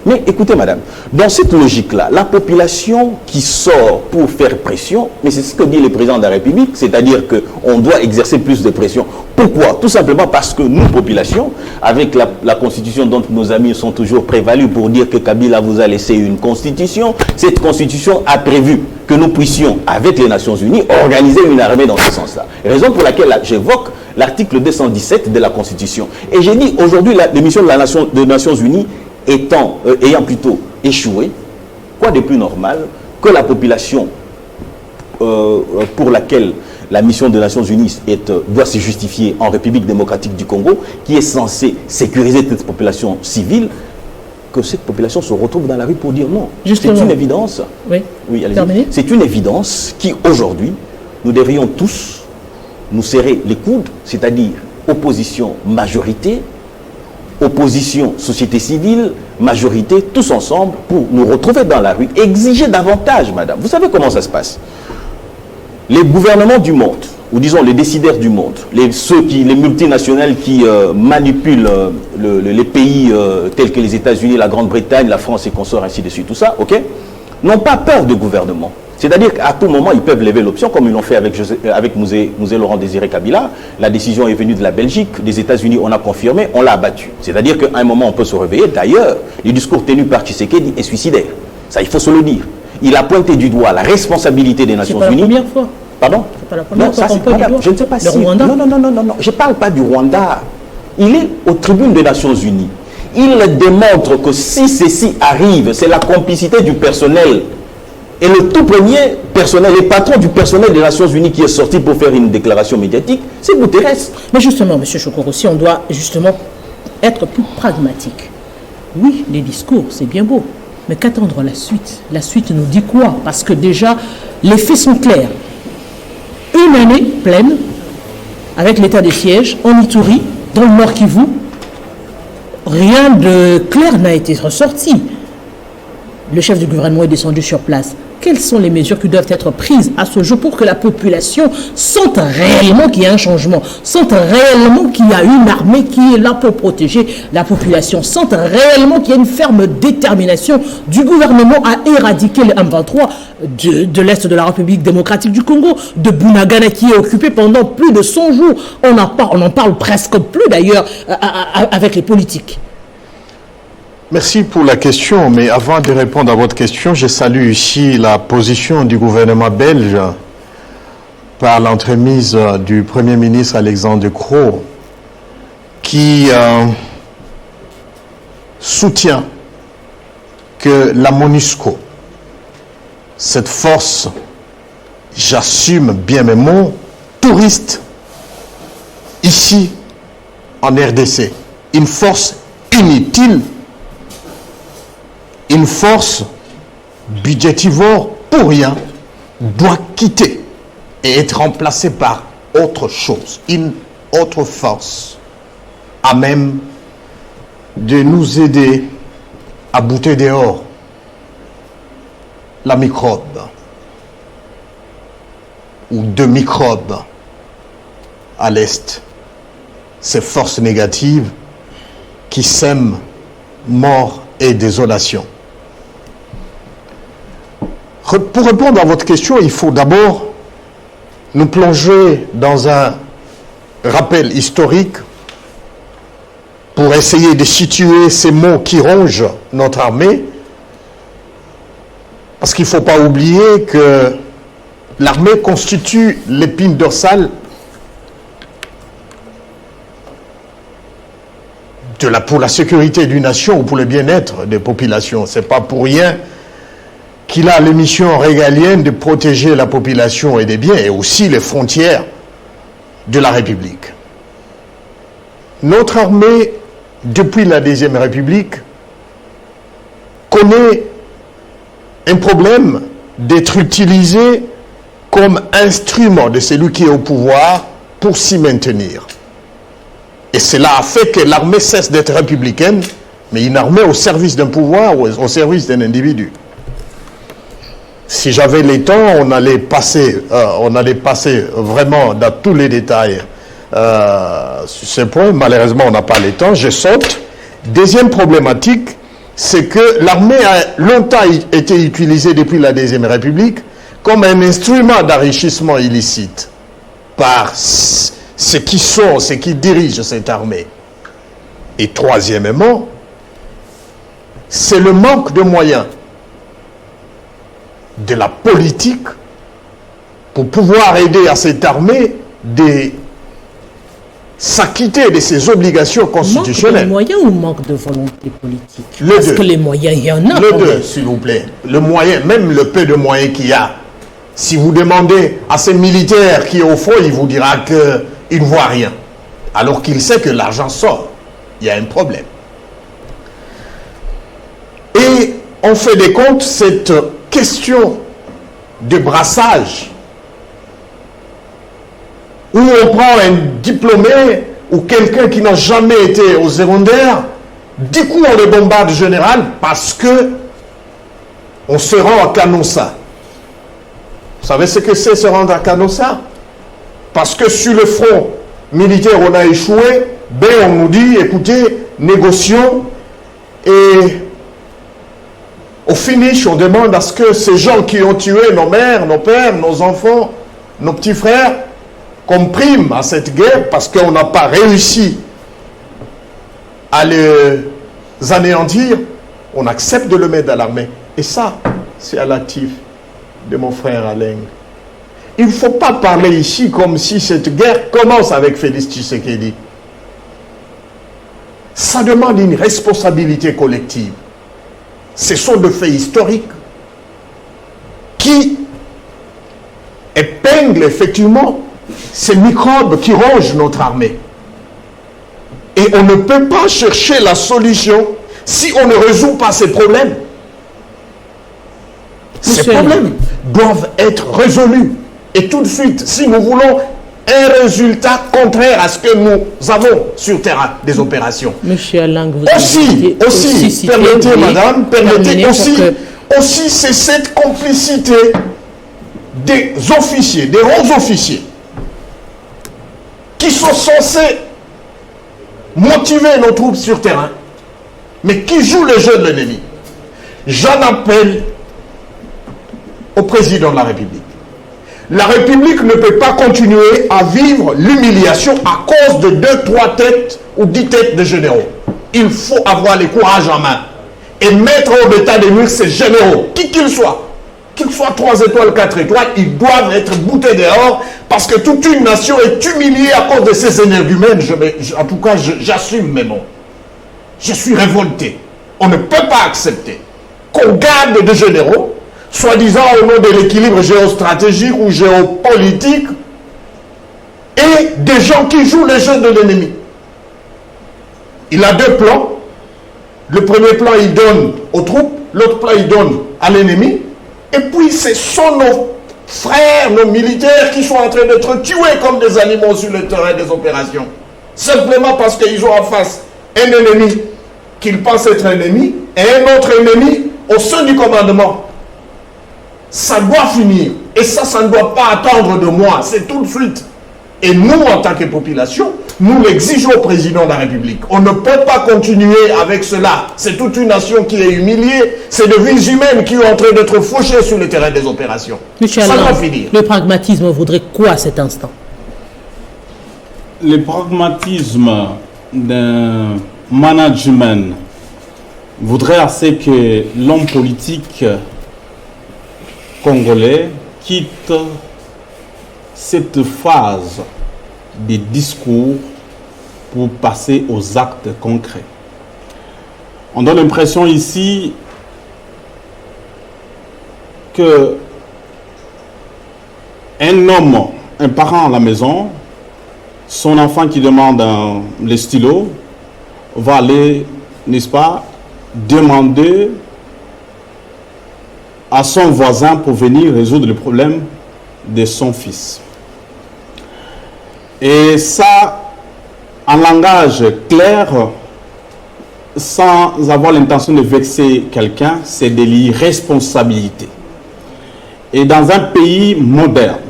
Mais écoutez, madame, dans cette logique-là, la population qui sort pour faire pression, mais c'est ce que dit le président de la République, c'est-à-dire qu'on doit exercer plus de pression. Pourquoi? Tout simplement parce que nous, population, avec la constitution dont nos amis sont toujours prévalus pour dire que Kabila vous a laissé une constitution, cette constitution a prévu que nous puissions, avec les Nations Unies, organiser une armée dans ce sens-là. Raison pour laquelle j'évoque l'article 217 de la Constitution. Et j'ai dit, aujourd'hui, l'émission des Nations Unies ayant plutôt échoué, quoi de plus normal que la population pour laquelle la mission des Nations Unies doit se justifier en République démocratique du Congo, qui est censée sécuriser cette population civile, que cette population se retrouve dans la rue pour dire non. C'est une évidence. Oui, allez-y. C'est une évidence qui, aujourd'hui, nous devrions tous nous serrer les coudes, c'est-à-dire opposition, majorité, opposition, société civile, majorité, tous ensemble, pour nous retrouver dans la rue, exiger davantage, madame. Vous savez comment ça se passe? Les gouvernements du monde, ou disons les décideurs du monde, les multinationales qui manipulent les pays tels que les États-Unis, la Grande-Bretagne, la France et consorts, ainsi de suite, tout ça, ok, n'ont pas peur de gouvernement. C'est-à-dire qu'à tout moment, ils peuvent lever l'option, comme ils l'ont fait avec Mosé Laurent Désiré Kabila. La décision est venue de la Belgique, des États-Unis, on a confirmé, on l'a abattu. C'est-à-dire qu'à un moment, on peut se réveiller. D'ailleurs, le discours tenu par Tshisekedi est suicidaire. Ça, il faut se le dire. Il a pointé du doigt la responsabilité des Nations Unies. C'est pas la première fois. Pardon? C'est pas la première fois qu'on madame, je ne sais pas si... Rwanda. Non. Je ne parle pas du Rwanda. Il est aux tribunes des Nations Unies. Il démontre que si ceci arrive, c'est la complicité du personnel. Et le tout premier personnel, le patron du personnel des Nations Unies qui est sorti pour faire une déclaration médiatique, c'est Guterres. Mais justement, M. Chokoro, si on doit justement être plus pragmatique. Oui, les discours, c'est bien beau. Mais qu'attendre la suite? La suite nous dit quoi? Parce que déjà, les faits sont clairs. Une année pleine, avec l'état des sièges, en Ituri, dans le Nord Kivu, rien de clair n'a été ressorti. Le chef du gouvernement est descendu sur place. Quelles sont les mesures qui doivent être prises à ce jour pour que la population sente réellement qu'il y a un changement, sente réellement qu'il y a une armée qui est là pour protéger la population, sente réellement qu'il y a une ferme détermination du gouvernement à éradiquer le M23 de l'Est de la République démocratique du Congo, de Bunagana qui est occupé pendant plus de 100 jours. On n'en parle presque plus d'ailleurs avec les politiques. Merci pour la question, mais avant de répondre à votre question, je salue ici la position du gouvernement belge par l'entremise du Premier ministre Alexandre Croo qui soutient que la MONUSCO, cette force, j'assume bien mes mots, touriste ici en RDC, une force inutile, une force budgétivore pour rien, doit quitter et être remplacée par autre chose, une autre force à même de nous aider à bouter dehors la microbe ou deux microbes à l'Est, ces forces négatives qui sèment mort et désolation. Pour répondre à votre question, il faut d'abord nous plonger dans un rappel historique pour essayer de situer ces mots qui rongent notre armée, parce qu'il ne faut pas oublier que l'armée constitue l'épine dorsale pour la sécurité d'une nation ou pour le bien-être des populations. Ce n'est pas pour rien qu'il a la mission régalienne de protéger la population et des biens, et aussi les frontières de la République. Notre armée, depuis la Deuxième République, connaît un problème d'être utilisée comme instrument de celui qui est au pouvoir pour s'y maintenir. Et cela a fait que l'armée cesse d'être républicaine, mais une armée au service d'un pouvoir ou au service d'un individu. Si j'avais le temps, on allait passer vraiment dans tous les détails sur ce point. Malheureusement, on n'a pas le temps. Je saute. Deuxième problématique, c'est que l'armée a longtemps été utilisée depuis la Deuxième République comme un instrument d'enrichissement illicite par ceux qui dirigent cette armée. Et troisièmement, c'est le manque de moyens de la politique pour pouvoir aider à cette armée de s'acquitter de ses obligations constitutionnelles. Manque de moyens ou manque de volonté politique? Parce que les moyens, il y en a. Les deux, s'il vous plaît. Le moyen, même le peu de moyens qu'il y a. Si vous demandez à ces militaires qui est au front, il vous dira qu'il ne voit rien. Alors qu'il sait que l'argent sort. Il y a un problème. Et on fait des comptes, cette question de brassage, où on prend un diplômé ou quelqu'un qui n'a jamais été au secondaire, du coup on le bombarde général parce que on se rend à Canossa. Vous savez ce que c'est se rendre à Canossa? Parce que sur le front militaire on a échoué, ben on nous dit écoutez, négocions, et au finish on demande à ce que ces gens qui ont tué nos mères, nos pères, nos enfants, nos petits frères, comme prime à cette guerre, parce qu'on n'a pas réussi à les anéantir, on accepte de le mettre dans l'armée. Et ça, c'est à l'actif de mon frère Alain. Il ne faut pas parler ici comme si cette guerre commence avec Félix Tshisekedi. Ça demande une responsabilité collective. Ce sont des faits historiques qui épinglent effectivement ces microbes qui rongent notre armée. Et on ne peut pas chercher la solution si on ne résout pas ces problèmes. Ces problèmes doivent être résolus. Et tout de suite, si nous voulons un résultat contraire à ce que nous avons sur terrain des opérations. Monsieur Alang, vous aussi, permettez, madame, permettez aussi, c'est cette complicité des officiers, des hauts officiers, qui sont censés motiver nos troupes sur terrain, mais qui jouent le jeu de l'ennemi. J'en appelle au président de la République. La République ne peut pas continuer à vivre l'humiliation à cause de 2, 3 têtes ou 10 têtes de généraux. Il faut avoir le courage en main et mettre au état de nuire ces généraux, qui qu'ils soient 3 étoiles, 4 étoiles, ils doivent être boutés dehors parce que toute une nation est humiliée à cause de ces énergumènes. En tout cas, j'assume mes mots. Je suis révolté. On ne peut pas accepter qu'on garde des généraux, soi-disant au nom de l'équilibre géostratégique ou géopolitique, et des gens qui jouent les jeux de l'ennemi. Il a 2 plans. Le premier plan, il donne aux troupes, l'autre plan, il donne à l'ennemi. Et puis, ce sont nos frères, nos militaires qui sont en train d'être tués comme des animaux sur le terrain des opérations. Simplement parce qu'ils ont en face un ennemi qu'ils pensent être un ennemi et un autre ennemi au sein du commandement. Ça doit finir. Et ça ne doit pas attendre de moi. C'est tout de suite. Et nous, en tant que population, nous l'exigeons au président de la République. On ne peut pas continuer avec cela. C'est toute une nation qui est humiliée. C'est des vies humaines qui sont en train d'être fauchées sur le terrain des opérations. Monsieur ça Alain, doit finir. Le pragmatisme voudrait quoi à cet instant? Le pragmatisme d'un management voudrait assez que l'homme politique congolais quitte cette phase des discours pour passer aux actes concrets. On donne l'impression ici que un homme, un parent à la maison, son enfant qui demande le stylo, va aller, n'est-ce pas, demander à son voisin pour venir résoudre le problème de son fils. Et ça, en langage clair, sans avoir l'intention de vexer quelqu'un, c'est de l'irresponsabilité. Et dans un pays moderne,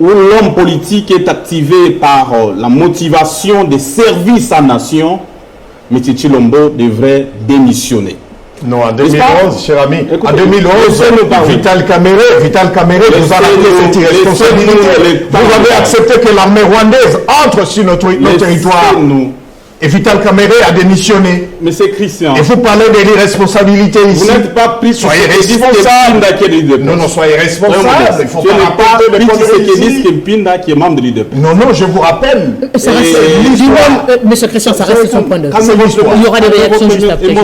où l'homme politique est activé par la motivation des services à nation, M. Chilombo devrait démissionner. Non, en 2011, cher ami, Écoutez, en 2011, Vital Kamerhe vous a rappelé cette irresponsabilité. Vous avez accepté que l'armée rwandaise entre sur notre territoire. Et Vital Kamerhe a démissionné. Mais c'est Christian. Et vous parlez de l'irresponsabilité ici. Vous n'êtes pas pris sur soyez responsable. Non, soyez responsable. Il faut pas rapporter des conneries qui est membre de l'IDP. Non, je vous rappelle. Ça reste, Monsieur Christian, ça reste son point de vue. Il y aura des réactions juste après.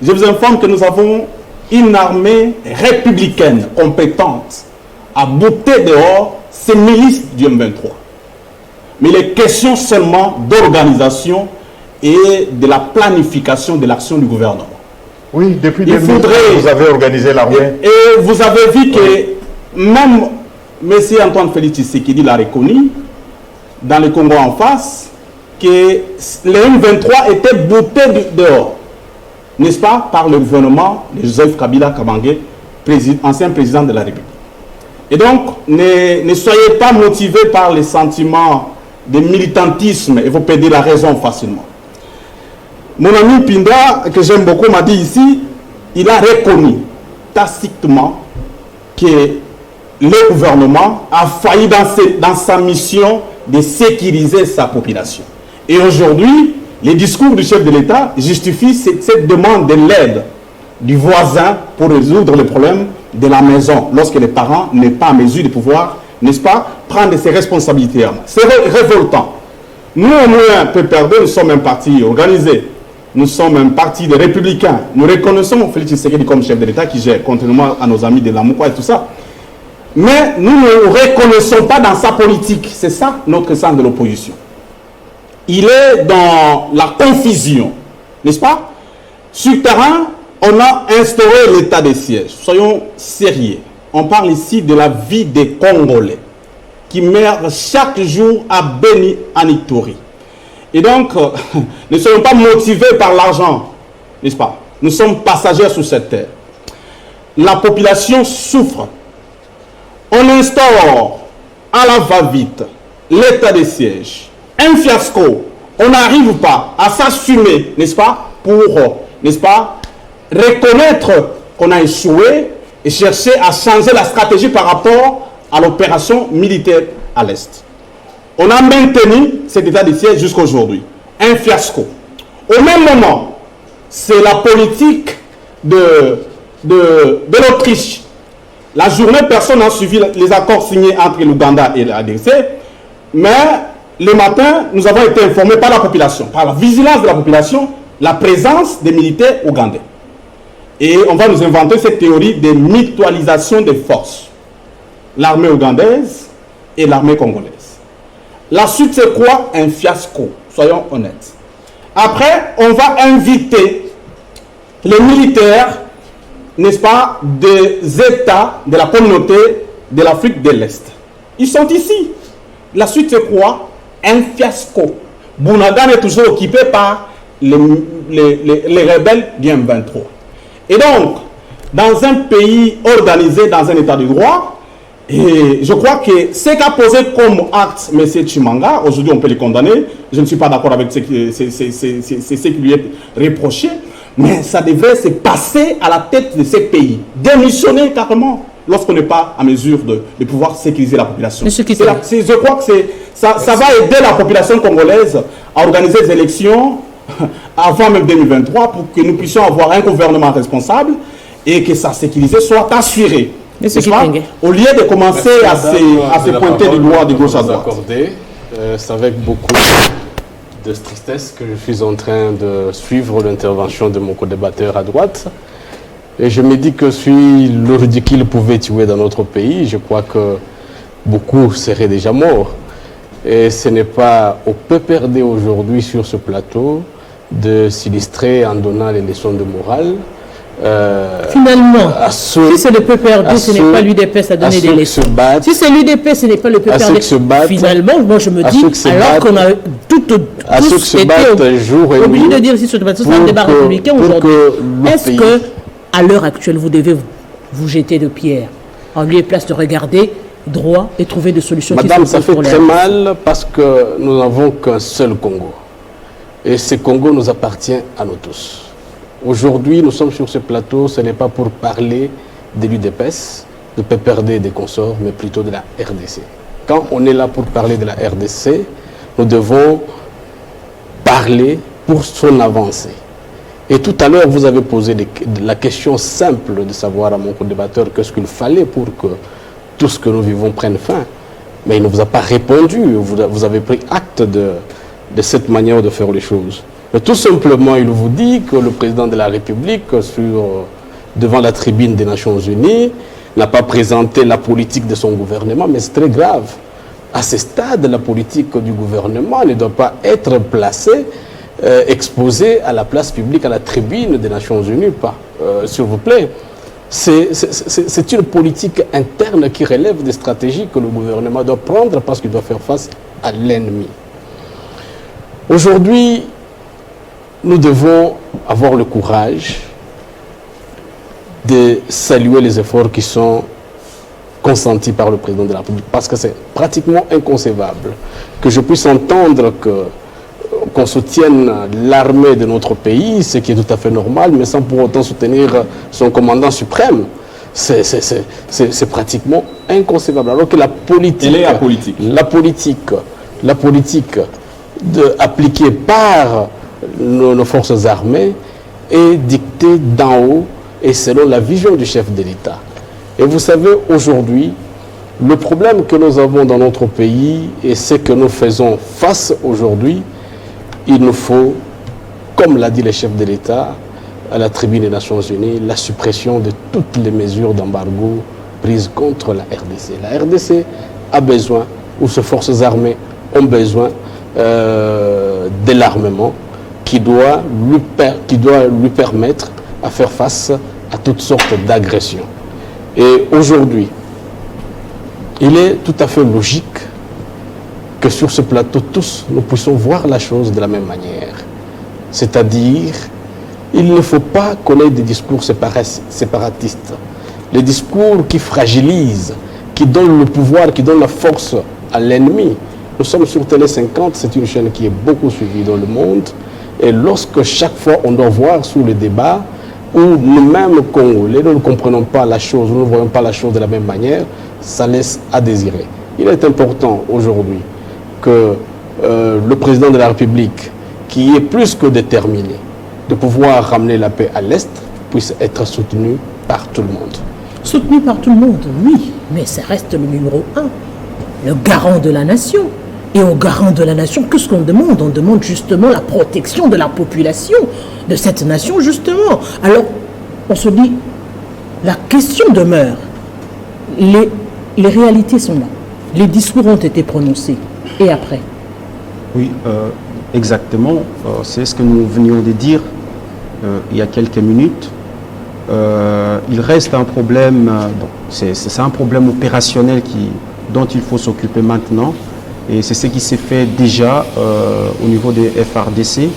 Je vous informe que nous avons une armée républicaine compétente à bouter dehors ces milices du M23. Mais il est question seulement d'organisation et de la planification de l'action du gouvernement. Oui, depuis 2013, vous avez organisé l'armée. Et vous avez vu que même M. Antoine Félix Tshisekedi l'a reconnu dans le Congo en face, que les M23 étaient boutés dehors, n'est-ce pas, par le gouvernement de Joseph Kabila Kabange, ancien président de la République. Et donc, ne soyez pas motivés par les sentiments de militantisme et vous perdez la raison facilement. Mon ami Pinda, que j'aime beaucoup, m'a dit ici, il a reconnu tacitement que le gouvernement a failli dans sa mission de sécuriser sa population. Et aujourd'hui, les discours du chef de l'État justifient cette demande de l'aide du voisin pour résoudre le problème de la maison, lorsque les parents n'est pas en mesure de pouvoir, n'est-ce pas, prendre ses responsabilités. C'est révoltant. Nous, au moins, PPRD, nous sommes un parti organisé. Nous sommes un parti de républicains. Nous reconnaissons Félix Tshisekedi comme chef de l'État qui gère, contrairement à nos amis de la Moukwa et tout ça. Mais nous ne reconnaissons pas dans sa politique. C'est ça notre sens de l'opposition. Il est dans la confusion, n'est-ce pas? Sur le terrain, on a instauré l'état de siège. Soyons sérieux. On parle ici de la vie des Congolais qui meurent chaque jour à Beni Anitori. Et donc, ne soyons pas motivés par l'argent, n'est-ce pas? Nous sommes passagers sur cette terre. La population souffre. On instaure à la va-vite l'état de siège. Un fiasco. On n'arrive pas à s'assumer, n'est-ce pas, pour, n'est-ce pas, reconnaître qu'on a échoué et chercher à changer la stratégie par rapport à l'opération militaire à l'Est. On a maintenu cet état de siège jusqu'à aujourd'hui. Un fiasco. Au même moment, c'est la politique de l'Autriche. La journée, personne n'a suivi les accords signés entre l'Ouganda et l'ADC, mais le matin, nous avons été informés par la population, par la vigilance de la population, la présence des militaires ougandais. Et on va nous inventer cette théorie de mutualisation des forces. L'armée ougandaise et l'armée congolaise. La suite, c'est quoi? Un fiasco, soyons honnêtes. Après, on va inviter les militaires, n'est-ce pas, des États de la communauté de l'Afrique de l'Est. Ils sont ici. La suite, c'est quoi? Un fiasco. Bounagan est toujours occupé par les rebelles du M23. Et donc, dans un pays organisé, dans un état de droit, et je crois que ce qu'a posé comme acte M. Tshimanga, aujourd'hui on peut le condamner, je ne suis pas d'accord avec ce qui lui est reproché, mais ça devrait se passer à la tête de ces pays, démissionner carrément lorsqu'on n'est pas en mesure de pouvoir sécuriser la population. Je crois que ça va aider la population congolaise à organiser des élections avant même 2023 pour que nous puissions avoir un gouvernement responsable et que sa sécurité soit assurée. Au lieu de commencer à se pointer du doigt de gauche à droite. C'est avec beaucoup de tristesse que je suis en train de suivre l'intervention de mon co-débatteur à droite. Et je me dis que si le ridicule pouvait tuer dans notre pays, je crois que beaucoup seraient déjà morts. Et ce n'est pas au PPRD aujourd'hui sur ce plateau de s'illustrer en donnant les leçons de morale. Finalement, si c'est le PPRD, ce n'est pas l'UDPS à donner des leçons. Si c'est l'UDPS, ce n'est pas le PPRD. Finalement, moi je me dis, alors qu'on a tous été obligés de dire ici sur le plateau, c'est un débat républicain aujourd'hui. Est-ce que, à l'heure actuelle, vous devez vous jeter de pierre en lieu et place de regarder droit et trouver des solutions? Madame, ça fait très mal parce que nous n'avons qu'un seul Congo. Et ce Congo nous appartient à nous tous. Aujourd'hui, nous sommes sur ce plateau, ce n'est pas pour parler de l'UDPS, de PPRD et des consorts, mais plutôt de la RDC. Quand on est là pour parler de la RDC, nous devons parler pour son avancée. Et tout à l'heure, vous avez posé la question simple de savoir à mon co-débatteur qu'est-ce qu'il fallait pour que tout ce que nous vivons prenne fin. Mais il ne vous a pas répondu, vous avez pris acte de cette manière de faire les choses. Mais tout simplement, il vous dit que le président de la République, devant la tribune des Nations Unies, n'a pas présenté la politique de son gouvernement, mais c'est très grave. À ce stade, la politique du gouvernement ne doit pas être placée, exposée à la place publique, à la tribune des Nations Unies, s'il vous plaît. C'est une politique interne qui relève des stratégies que le gouvernement doit prendre parce qu'il doit faire face à l'ennemi. Aujourd'hui, nous devons avoir le courage de saluer les efforts qui sont consentis par le président de la République, parce que c'est pratiquement inconcevable que je puisse entendre qu'on soutienne l'armée de notre pays, ce qui est tout à fait normal, mais sans pour autant soutenir son commandant suprême. C'est pratiquement inconcevable. Alors que la politique appliquée par nos forces armées est dictée d'en haut et selon la vision du chef de l'État. Et vous savez, aujourd'hui, le problème que nous avons dans notre pays et ce que nous faisons face aujourd'hui, il nous faut, comme l'a dit le chef de l'État à la tribune des Nations Unies, la suppression de toutes les mesures d'embargo prises contre la RDC. La RDC a besoin, ou ses forces armées ont besoin de l'armement qui doit lui permettre à faire face à toutes sortes d'agressions. Et aujourd'hui, il est tout à fait logique que sur ce plateau, tous, nous puissions voir la chose de la même manière. C'est-à-dire, il ne faut pas qu'on ait des discours séparatistes. Les discours qui fragilisent, qui donnent le pouvoir, qui donnent la force à l'ennemi. Nous sommes sur Télé 50, c'est une chaîne qui est beaucoup suivie dans le monde. Et lorsque chaque fois on doit voir sous le débat, où nous-mêmes Congolais, nous ne comprenons pas la chose, nous ne voyons pas la chose de la même manière, ça laisse à désirer. Il est important aujourd'hui que le président de la République, qui est plus que déterminé de pouvoir ramener la paix à l'Est, puisse être soutenu par tout le monde. Soutenu par tout le monde, oui, mais ça reste le numéro 1, le garant de la nation. Et au garant de la nation, qu'est-ce qu'on demande? On demande justement la protection de la population de cette nation, justement. Alors, on se dit, la question demeure. Les réalités sont là. Les discours ont été prononcés. Et après? Oui, exactement. C'est ce que nous venions de dire il y a quelques minutes. Il reste un problème, c'est un problème opérationnel dont il faut s'occuper maintenant. Et c'est ce qui s'est fait déjà au niveau des FRDC.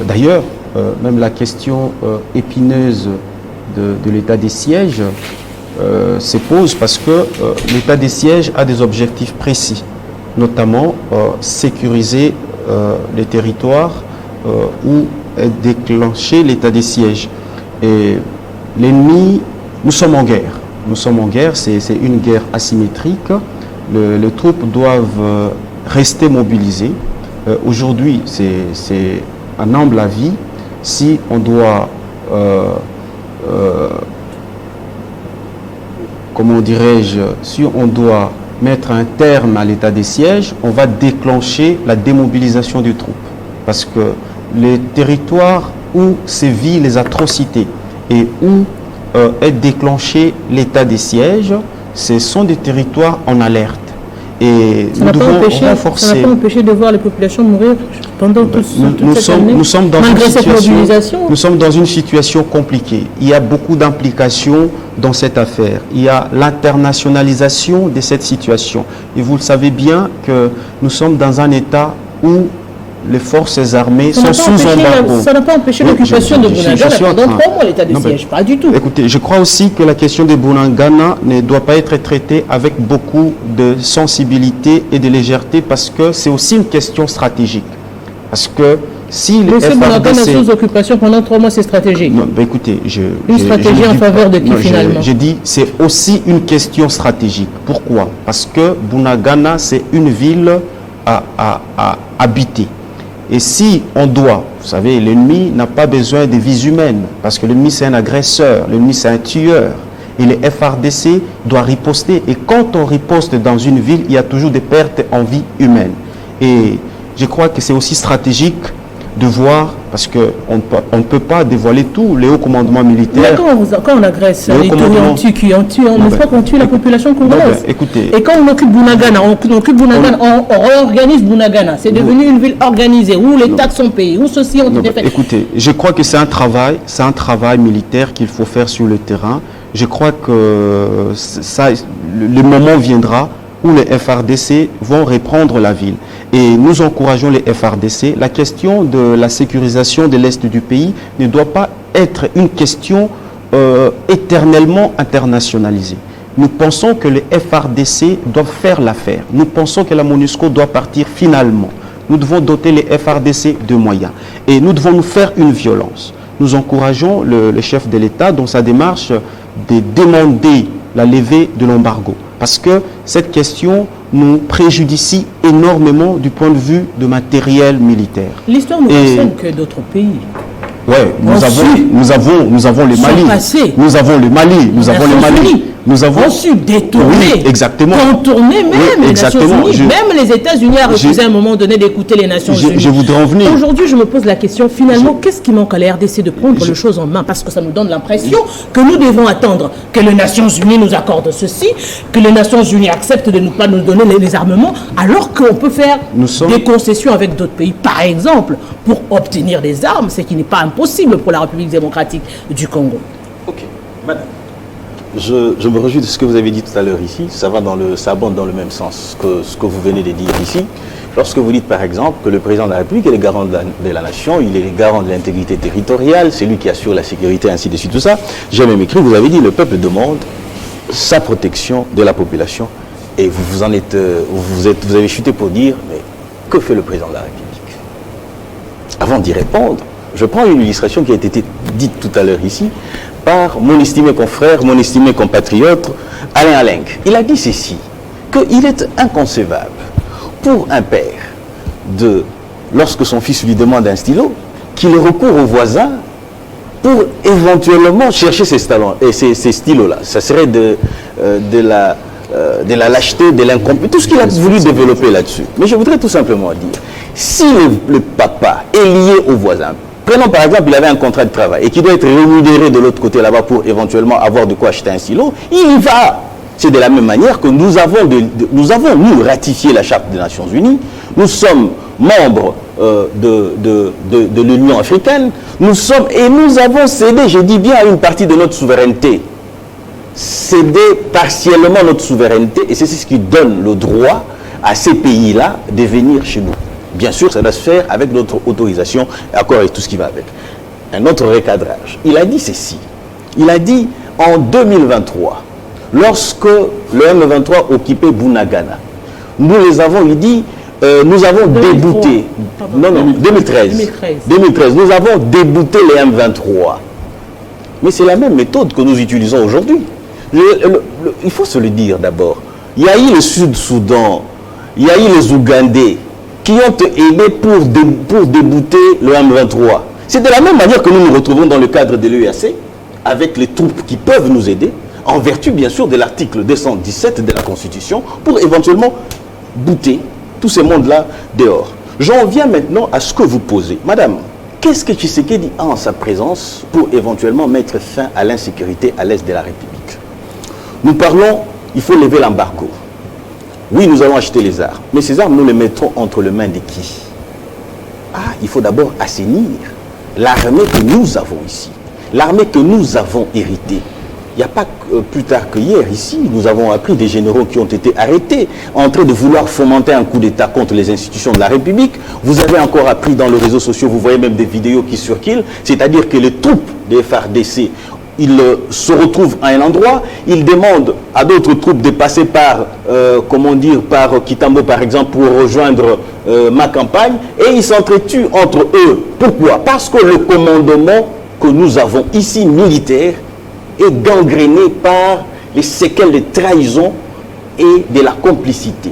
D'ailleurs, même la question épineuse de l'état des sièges se pose parce que l'état des sièges a des objectifs précis, notamment sécuriser les territoires où est déclenché l'état des sièges. Et l'ennemi, nous sommes en guerre. Nous sommes en guerre, c'est une guerre asymétrique. Les troupes doivent rester mobilisées. Aujourd'hui, c'est un humble avis. Si on doit, comment dirais-je, si on doit mettre un terme à l'état des sièges, on va déclencher la démobilisation des troupes. Parce que les territoires où sévit les atrocités et où est déclenché l'état des sièges, ce sont des territoires en alerte. Et nous devons renforcer. Ça n'a pas empêché de voir les populations mourir pendant toute cette année, nous sommes dans malgré cette mobilisation. Nous sommes dans une situation compliquée. Il y a beaucoup d'implications dans cette affaire. Il y a l'internationalisation de cette situation. Et vous le savez bien que nous sommes dans un état où les forces armées sont sous embargo. Ça n'a pas empêché l'occupation de Bunagana pendant 3 mois, l'état de siège, pas du tout. Écoutez, je crois aussi que la question de Bunagana ne doit pas être traitée avec beaucoup de sensibilité et de légèreté parce que c'est aussi une question stratégique. Parce que Si les Monsieur Bounagana FRDC... sous occupation pendant 3 mois, c'est stratégique. Non, ben écoutez, Une stratégie en faveur de qui finalement? J'ai dit, c'est aussi une question stratégique. Pourquoi? Parce que Bounagana, c'est une ville à habiter. Et si on doit, vous savez, l'ennemi n'a pas besoin de vies humaines, parce que l'ennemi c'est un agresseur, l'ennemi c'est un tueur. Et les FRDC doivent riposter. Et quand on riposte dans une ville, il y a toujours des pertes en vie humaine. Et je crois que c'est aussi stratégique de voir, parce qu'on ne peut pas dévoiler tout, les hauts commandements militaires. Quand on agresse les Ituri, on n'est pas qu'on tue la population congolaise. Écoutez, et quand on occupe Bounagana, on réorganise Bounagana. C'est devenu une ville organisée, où les taxes sont payées, où ceci ont été fait. Écoutez, je crois que c'est un travail militaire qu'il faut faire sur le terrain. Je crois que le moment viendra où les FRDC vont reprendre la ville. Et nous encourageons les FRDC. La question de la sécurisation de l'Est du pays ne doit pas être une question éternellement internationalisée. Nous pensons que les FRDC doivent faire l'affaire. Nous pensons que la MONUSCO doit partir finalement. Nous devons doter les FRDC de moyens. Et nous devons nous faire une violence. Nous encourageons le chef de l'État dans sa démarche de demander la levée de l'embargo. Parce que cette question nous préjudicie énormément du point de vue de matériel militaire. L'histoire nous enseigne que d'autres pays. Oui, nous avons les Mali. Nous avons le Mali. Nous avons les Mali. Nous avons su détourner, oui, exactement. Contourner même les Nations Unies. Même les États-Unis a refusé à un moment donné d'écouter les Nations Unies. Je voudrais en venir. Aujourd'hui, je me pose la question, finalement, qu'est-ce qui manque à la RDC de prendre les choses en main? Parce que ça nous donne l'impression que nous devons attendre que les Nations Unies nous accordent ceci, que les Nations Unies acceptent de ne pas nous donner les armements, alors qu'on peut faire des concessions avec d'autres pays. Par exemple, pour obtenir des armes, ce qui n'est pas impossible pour la République démocratique du Congo. Ok, madame. Je me réjouis de ce que vous avez dit tout à l'heure ici. Ça abonde dans le même sens que ce que vous venez de dire ici. Lorsque vous dites par exemple que le président de la République est le garant de la nation, il est le garant de l'intégrité territoriale, c'est lui qui assure la sécurité, ainsi de suite, tout ça. J'ai même écrit, vous avez dit, le peuple demande sa protection de la population. Et vous avez chuté pour dire, mais que fait le président de la République? Avant d'y répondre, je prends une illustration qui a été dite tout à l'heure ici, par mon estimé confrère, mon estimé compatriote, Alain Alenc. Il a dit ceci, qu'il est inconcevable pour un père, lorsque son fils lui demande un stylo, qu'il recourt au voisin pour éventuellement chercher ces stylos-là. Ça serait de la lâcheté, de l'incompétence, tout ce qu'il a voulu développer là-dessus. Mais je voudrais tout simplement dire, si le papa est lié au voisin, prenons par exemple, il avait un contrat de travail et qui doit être rémunéré de l'autre côté là-bas pour éventuellement avoir de quoi acheter un stylo, il y va. C'est de la même manière que nous avons ratifié la Charte des Nations Unies, nous sommes membres de l'Union africaine, nous avons cédé, je dis bien, à une partie de notre souveraineté. Cédé partiellement notre souveraineté, et c'est ce qui donne le droit à ces pays-là de venir chez nous. Bien sûr, ça doit se faire avec notre autorisation, accord avec tout ce qui va avec. Un autre recadrage. Il a dit ceci. Il a dit en 2023, lorsque le M23 occupait Bounagana, nous les avons, il dit, nous avons débouté. Non, 2013. 2013. Nous avons débouté les M23. Mais c'est la même méthode que nous utilisons aujourd'hui. Il faut se le dire d'abord. Il y a eu le Sud-Soudan, il y a eu les Ougandais qui ont aidé pour débouter le M23. C'est de la même manière que nous nous retrouvons dans le cadre de l'EAC, avec les troupes qui peuvent nous aider, en vertu bien sûr de l'article 217 de la Constitution, pour éventuellement bouter tous ces mondes-là dehors. J'en viens maintenant à ce que vous posez. Madame, qu'est-ce que Tshisekedi a en sa présence pour éventuellement mettre fin à l'insécurité à l'est de la République? Nous parlons, il faut lever l'embargo. Oui, nous allons acheter les armes. Mais ces armes, nous les mettrons entre les mains de qui? Il faut d'abord assainir l'armée que nous avons ici. L'armée que nous avons héritée. Il n'y a pas plus tard que hier, ici, nous avons appris des généraux qui ont été arrêtés en train de vouloir fomenter un coup d'État contre les institutions de la République. Vous avez encore appris dans les réseaux sociaux, vous voyez même des vidéos qui circulent, c'est-à-dire que les troupes des FARDC il se retrouve à un endroit, il demande à d'autres troupes de passer par, par Kitambo par exemple pour rejoindre ma campagne, et ils s'entretuent entre eux. Pourquoi? Parce que le commandement que nous avons ici militaire est gangréné par les séquelles de trahison et de la complicité.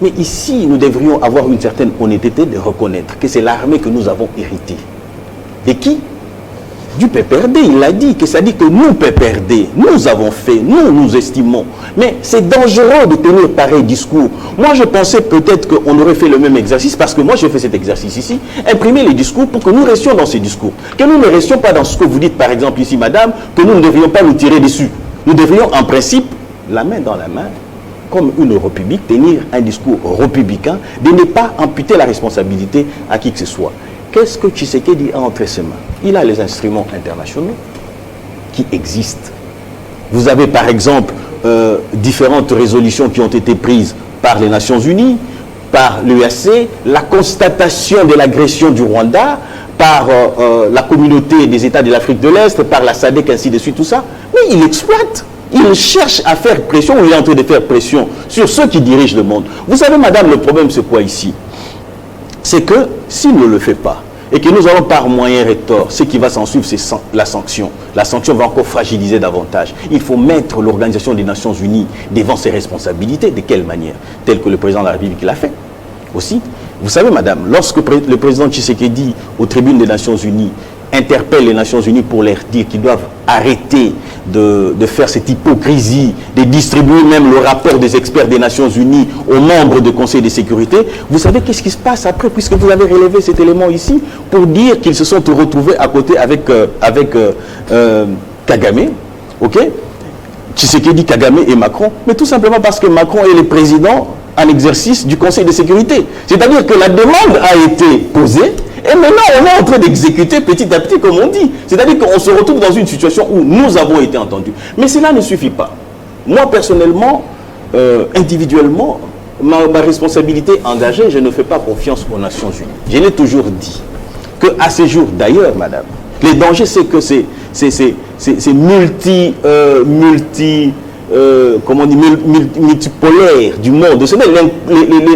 Mais ici, nous devrions avoir une certaine honnêteté de reconnaître que c'est l'armée que nous avons héritée. De qui? Du PPRD. Il a dit que ça dit que nous, PPRD, nous avons fait, nous estimons. Mais c'est dangereux de tenir pareil discours. Moi, je pensais peut-être qu'on aurait fait le même exercice, parce que moi, j'ai fait cet exercice ici, imprimer les discours pour que nous restions dans ces discours. Que nous ne restions pas dans ce que vous dites, par exemple, ici, madame, que nous ne devrions pas nous tirer dessus. Nous devrions, en principe, la main dans la main, comme une république, tenir un discours républicain, de ne pas amputer la responsabilité à qui que ce soit. Qu'est-ce que Tshisekedi a entre ses mains? Il a les instruments internationaux qui existent. Vous avez par exemple différentes résolutions qui ont été prises par les Nations Unies, par l'UAC, la constatation de l'agression du Rwanda, par la communauté des États de l'Afrique de l'Est, par la SADC, ainsi de suite, tout ça. Mais il exploite. Il cherche à faire pression, ou il est en train de faire pression sur ceux qui dirigent le monde. Vous savez, madame, le problème c'est quoi ici? C'est que s'il ne le fait pas, et que nous allons par moyen rector, ce qui va s'en suivre, c'est la sanction. La sanction va encore fragiliser davantage. Il faut mettre l'Organisation des Nations Unies devant ses responsabilités. De quelle manière? Tel que le président de la République l'a fait aussi. Vous savez, madame, lorsque le président Tshisekedi, aux tribunes des Nations Unies, interpelle les Nations Unies pour leur dire qu'ils doivent arrêter de faire cette hypocrisie, de distribuer même le rapport des experts des Nations Unies aux membres du Conseil de sécurité. Vous savez qu'est-ce qui se passe après, puisque vous avez relevé cet élément ici, pour dire qu'ils se sont retrouvés à côté avec Kagame, ok? Tshisekedi, Kagame et Macron, mais tout simplement parce que Macron est le président en exercice du Conseil de sécurité. C'est-à-dire que la demande a été posée, et maintenant, on est en train d'exécuter petit à petit, comme on dit. C'est-à-dire qu'on se retrouve dans une situation où nous avons été entendus. Mais cela ne suffit pas. Moi, personnellement, individuellement, ma responsabilité engagée, je ne fais pas confiance aux Nations Unies. Je l'ai toujours dit. Qu'à ce jour, d'ailleurs, madame, les dangers, c'est que c'est multipolaire du monde. C'est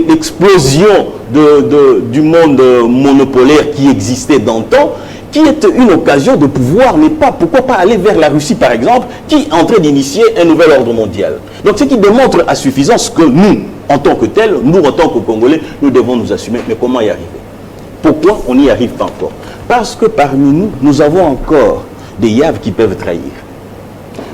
l'explosion du monde monopolaire qui existait dans le temps, qui est une occasion de pouvoir, mais pas, pourquoi pas aller vers la Russie par exemple, qui est en train d'initier un nouvel ordre mondial. Donc ce qui démontre à suffisance que nous, en tant que tels, nous en tant que Congolais, nous devons nous assumer. Mais comment y arriver? Pourquoi on n'y arrive pas encore? Parce que parmi nous, nous avons encore des yaves qui peuvent trahir.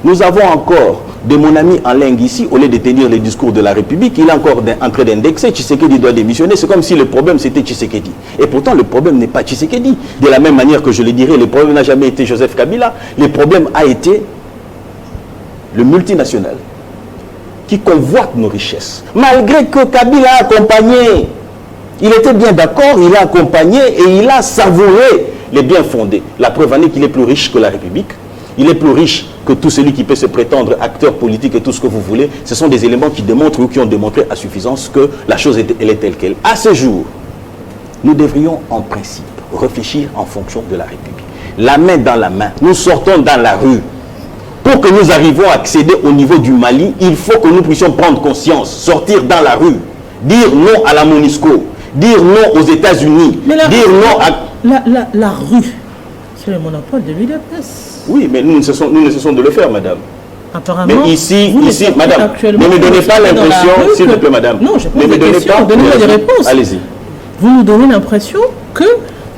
Nous avons encore de mon ami en langue ici, au lieu de tenir les discours de la République, il est encore en train d'indexer. Tshisekedi doit démissionner. C'est comme si le problème c'était Tshisekedi. Et pourtant, le problème n'est pas Tshisekedi. De la même manière que je le dirais, le problème n'a jamais été Joseph Kabila. Le problème a été le multinational qui convoite nos richesses. Malgré que Kabila a accompagné, il était bien d'accord, il a accompagné et il a savouré les biens fondés. La preuve en est qu'il est plus riche que la République. Il est plus riche que tout celui qui peut se prétendre acteur politique et tout ce que vous voulez. Ce sont des éléments qui démontrent ou qui ont démontré à suffisance que la chose elle est telle qu'elle. À ce jour, nous devrions en principe réfléchir en fonction de la République. La main dans la main, nous sortons dans la rue. Pour que nous arrivions à accéder au niveau du Mali, il faut que nous puissions prendre conscience, sortir dans la rue, dire non à la MONUSCO, dire non aux États-Unis, dire non à... La rue, c'est le monopole de l'UDPS. Oui, mais nous ne cessons de le faire, madame. Apparemment, mais ici madame, ne me donnez pas l'impression, s'il vous plaît, madame. Non, je pose des questions, donnez-moi des réponses. Allez-y. Vous nous donnez l'impression que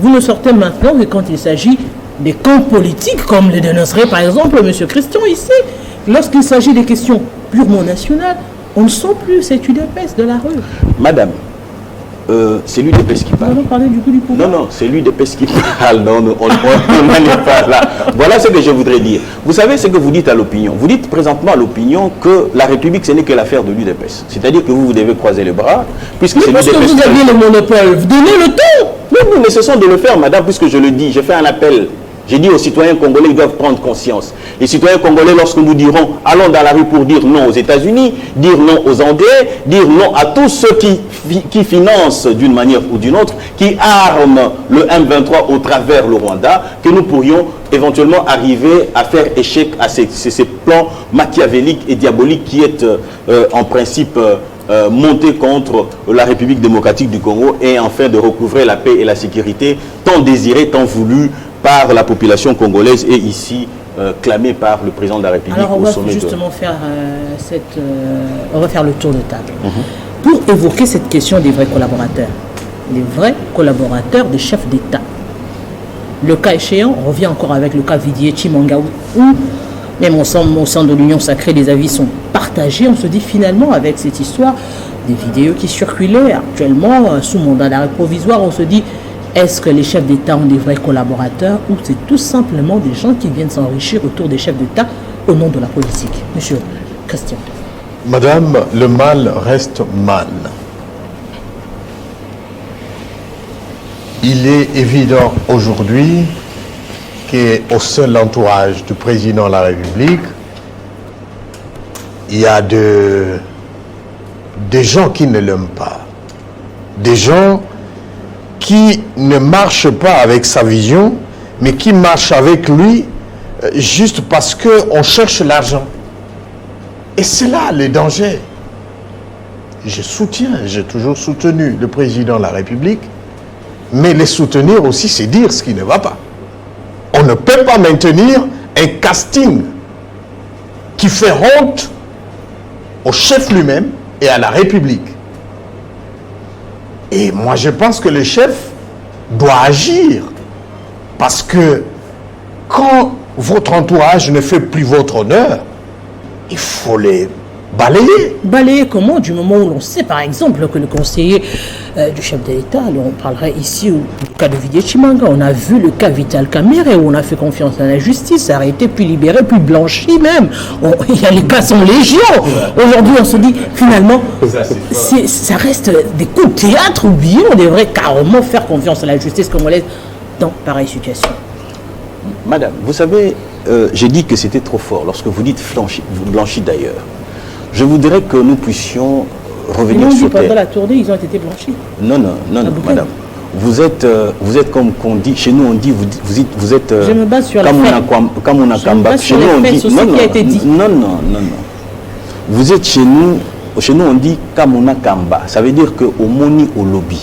vous ne sortez maintenant que quand il s'agit des camps politiques, comme le dénoncerait par exemple M. Christian ici. Lorsqu'il s'agit des questions purement nationales, on ne sent plus cette UDPS de la rue. Madame, c'est l'UDPS qui parle. Nous allons parler du coup du pouvoir. Non, c'est l'UDPS qui parle. Non, on n'est pas là. Voilà ce que je voudrais dire. Vous savez ce que vous dites à l'opinion. Vous dites présentement à l'opinion que la République, ce n'est que l'affaire de l'UDPS. C'est-à-dire que vous devez croiser les bras, puisque c'est l'UDPS. Parce que vous aviez le monopole, donnez le temps. Mais nous ne cessons de le faire, madame, puisque je le dis. Je fais un appel J'ai dit aux citoyens congolais, ils doivent prendre conscience. Les citoyens congolais, lorsque nous dirons, allons dans la rue pour dire non aux États-Unis, dire non aux Anglais, dire non à tous ceux qui financent d'une manière ou d'une autre, qui arment le M23 au travers le Rwanda, que nous pourrions éventuellement arriver à faire échec à ces plans machiavéliques et diaboliques qui est en principe monté contre la République démocratique du Congo et enfin de recouvrer la paix et la sécurité tant désirée, tant voulue par la population congolaise et ici clamée par le président de la République. Alors on va justement faire on va faire le tour de table pour évoquer cette question des vrais collaborateurs. Les vrais collaborateurs des chefs d'État. Le cas échéant, on revient encore avec le cas Didier Chimanga où même au sein de l'Union sacrée, les avis sont partagés. On se dit finalement avec cette histoire des vidéos qui circulaient actuellement sous mandat d'arrêt provisoire, on se dit est-ce que les chefs d'État ont des vrais collaborateurs ou c'est tout simplement des gens qui viennent s'enrichir autour des chefs d'État au nom de la politique? Monsieur Christian. Madame, le mal reste mal. Il est évident aujourd'hui qu'au sein de l'entourage du président de la République, il y a des gens qui ne l'aiment pas. Des gens qui ne marchent pas avec sa vision, mais qui marchent avec lui juste parce qu'on cherche l'argent. Et c'est là le danger. Je soutiens, j'ai toujours soutenu le président de la République, mais les soutenir aussi, c'est dire ce qui ne va pas. On ne peut pas maintenir un casting qui fait honte au chef lui-même et à la République. Et moi, je pense que le chef doit agir. Parce que quand votre entourage ne fait plus votre honneur, il faut les balayer. Balayer comment? Du moment où l'on sait, par exemple, que le conseiller du chef de l'État, on parlerait ici du cas de Didier Chimanga, on a vu le cas Vital Kamerhe où on a fait confiance à la justice, arrêté, puis libéré, puis blanchi même. Il y a les cas sont légion. Aujourd'hui, on se dit, finalement, ça reste des coups de théâtre ou bien on devrait carrément faire confiance à la justice congolaise dans pareille situation. Madame, vous savez, j'ai dit que c'était trop fort lorsque vous dites blanchi d'ailleurs. Je voudrais que nous puissions revenir sur terre. Pendant la tournée, ils ont été blanchis. Non, madame. Vous êtes comme qu'on dit, chez nous on dit, vous êtes je me base sur Kamuna Kamba. Chez nous on dit, non. Vous êtes chez nous on dit Kamuna Kamba. Ça veut dire que au moni au lobby.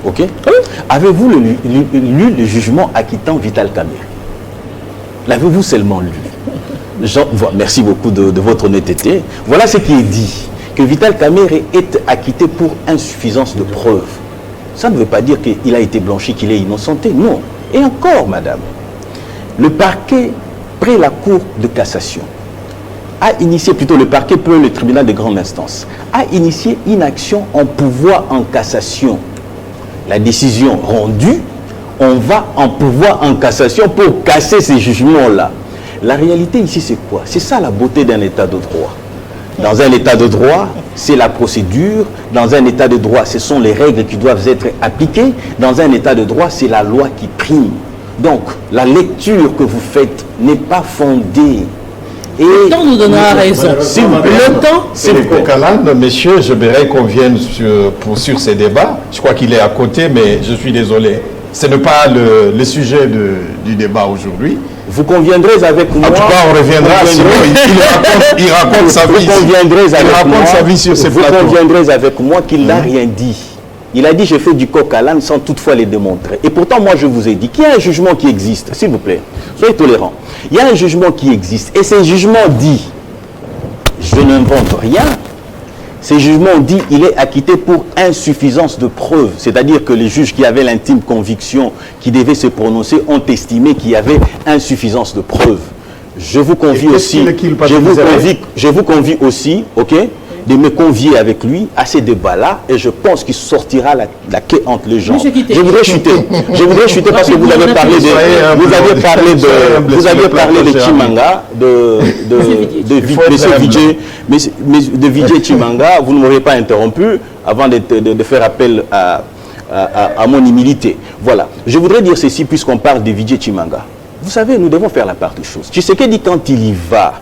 Ok? Oui. Avez-vous lu le jugement acquittant Vital Kamerhe? L'avez-vous seulement lu? Merci beaucoup de votre honnêteté. Voilà ce qui est dit. Que Vital Kamerhe est acquitté pour insuffisance de preuves. Ça ne veut pas dire qu'il a été blanchi, qu'il est innocenté. Non. Et encore, madame, le parquet, près la cour de cassation, a initié, plutôt le parquet, près le tribunal de grande instance, a initié une action en pouvoir en cassation. La décision rendue, on va en pouvoir en cassation pour casser ces jugements-là. La réalité ici, c'est quoi? C'est ça la beauté d'un état de droit. Dans un état de droit, c'est la procédure. Dans un état de droit, ce sont les règles qui doivent être appliquées. Dans un état de droit, c'est la loi qui prime. Donc, la lecture que vous faites n'est pas fondée. Et le temps nous donnera raison. Le temps, c'est le coq à l'âne. Messieurs, je voudrais qu'on vienne sur ces débats. Je crois qu'il est à côté, mais je suis désolé. Ce n'est pas le sujet du débat aujourd'hui. Vous conviendrez avec moi. En tout cas, on reviendra. Sinon, il raconte sa vie. Vous conviendrez avec moi qu'il n'a rien dit. Il a dit je fais du coq à l'âne sans toutefois les démontrer. Et pourtant, moi, je vous ai dit qu'il y a un jugement qui existe. S'il vous plaît, soyez tolérants. Il y a un jugement qui existe. Et ce jugement dit, je n'invente rien. Ce jugement dit il est acquitté pour insuffisance de preuves. C'est-à-dire que les juges qui avaient l'intime conviction qui devaient se prononcer ont estimé qu'il y avait insuffisance de preuves. Je vous convie aussi, je vous convie aussi, ok, de me convier avec lui à ces débats-là et je pense qu'il sortira la queue entre les gens. Je voudrais chuter parce que vous avez parlé de Chimanga, de Vijay Chimanga. Vous ne m'aurez pas interrompu avant de faire appel à mon humilité. Voilà. Je voudrais dire ceci puisqu'on parle de Vijay Chimanga. vous savez, nous devons faire la part des choses. Tshisekedi, quand il y va,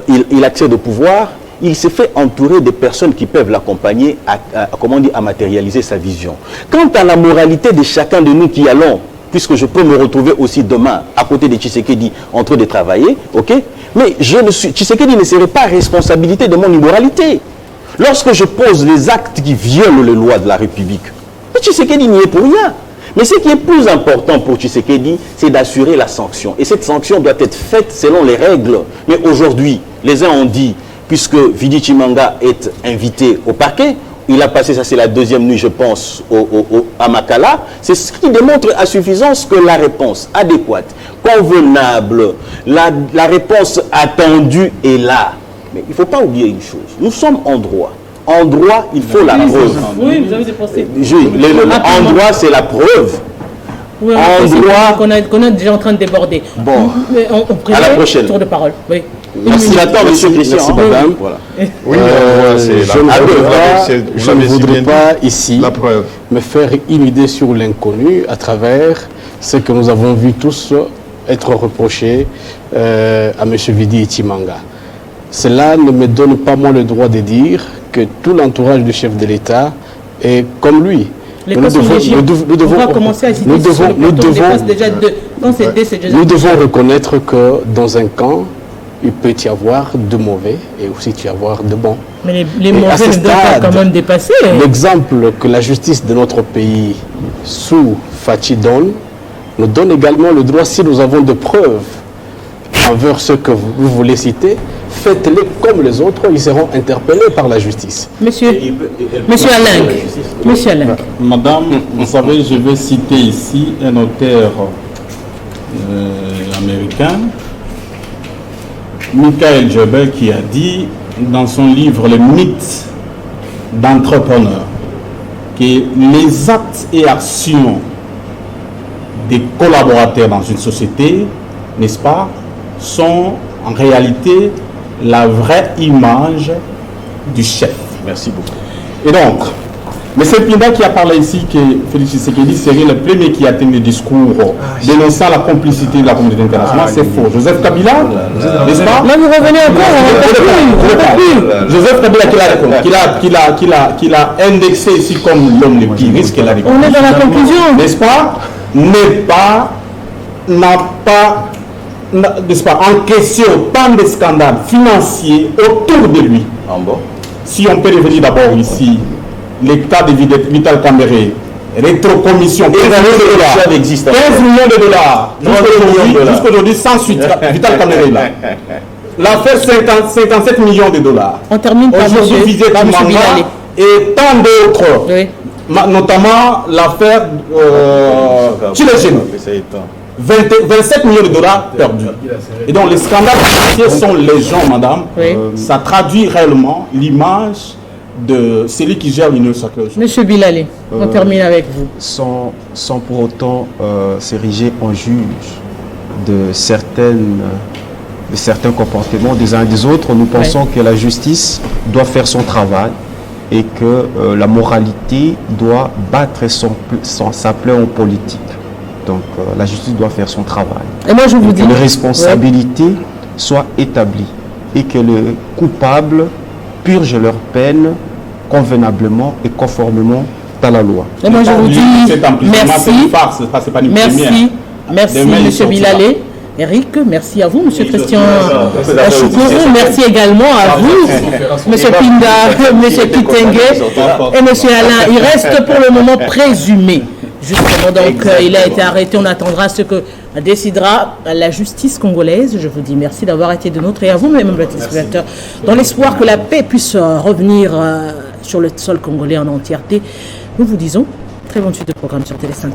il accède au pouvoir, il se fait entourer de personnes qui peuvent l'accompagner à matérialiser sa vision. Quant à la moralité de chacun de nous qui allons, puisque je peux me retrouver aussi demain à côté de Tshisekedi en train de travailler, ok? Mais Tshisekedi ne serait pas responsabilité de mon immoralité. Lorsque je pose les actes qui violent les lois de la République, Tshisekedi n'y est pour rien. Mais ce qui est plus important pour Tshisekedi, c'est d'assurer la sanction. Et cette sanction doit être faite selon les règles. Mais aujourd'hui, les uns ont dit, puisque Vidi Tshimanga est invité au parquet, il a passé, ça c'est la deuxième nuit, je pense, à Makala, c'est ce qui démontre à suffisance que la réponse adéquate, convenable, la réponse attendue est là. Mais il ne faut pas oublier une chose, nous sommes en droit. En droit, il faut la preuve. Oui, vous avez dépensé. En droit, c'est la preuve. Oui, en droit... qu'on est déjà en train de déborder. Bon, à la prochaine. Tour de parole. Oui. Merci, j'attends, monsieur Christian. Merci, madame. Voilà. Oui, je ne voudrais pas ici me faire une idée sur l'inconnu à travers ce que nous avons vu tous être reproché à M. Vidi Tshimanga. Cela ne me donne pas moi le droit de dire que tout l'entourage du chef de l'État est comme lui. Nous devons commencer à hésiter nous devons reconnaître que dans un camp, il peut y avoir de mauvais et aussi y avoir de bons. Mais les mauvais ne doivent pas quand même dépasser. L'exemple que la justice de notre pays, sous Fachi donne, nous donne également le droit, si nous avons de preuves envers ceux que vous voulez citer, faites-les comme les autres, ils seront interpellés par la justice. Monsieur Alain. Madame, vous savez, je vais citer ici un auteur américain, Michael Jebel, qui a dit dans son livre « Le mythe d'entrepreneur » que les actes et actions des collaborateurs dans une société, n'est-ce pas, sont en réalité la vraie image du chef. Merci beaucoup. Et donc, M. Pinda qui a parlé ici que Félix Tshisekedi serait le premier qui a tenu le discours dénonçant la complicité de la communauté internationale, c'est faux. Joseph Kabila, n'est-ce pas? Là, vous revenez encore. Joseph Kabila qui l'a indexé ici comme l'homme le plus risque. On est dans la conclusion. N'est-ce pas? N'a pas n'est-ce pas, en question tant de scandales financiers autour de lui. Si on peut revenir d'abord ici, le cas de Vital Kamere, rétrocommission, 15 millions de dollars, jusqu'aujourd'hui sans suite, Vital Kamere là. L'affaire 57 millions de dollars. On termine par aujourd'hui visé et tant d'autres, oui. Notamment l'affaire Chilégène. 27 millions de dollars perdus. Et donc les scandales financiers sont légion, madame. Oui. Ça traduit réellement l'image de celui qui gère l'Union sacrée. Monsieur Bilali, on termine avec vous. Sans pour autant s'ériger en juge de certains comportements des uns et des autres, nous pensons que la justice doit faire son travail et que la moralité doit battre sa plaie en politique. Donc la justice doit faire son travail. Et moi je vous dis que les responsabilités soient établies et que les coupables purgent leur peine convenablement et conformément à la loi. Et moi je vous dis merci monsieur Bilalé. Eric, merci à vous, monsieur Christian Choukourou, merci également à vous, monsieur Pinda, monsieur Kitenge et monsieur Alain. Il reste pour le moment présumé. Justement, donc il a été arrêté, on attendra ce que décidera la justice congolaise. Je vous dis merci d'avoir été de nôtres et à vous, même téléspectateurs, dans l'espoir que la paix puisse revenir sur le sol congolais en entièreté. Nous vous disons très bonne suite de programme sur Télé 5.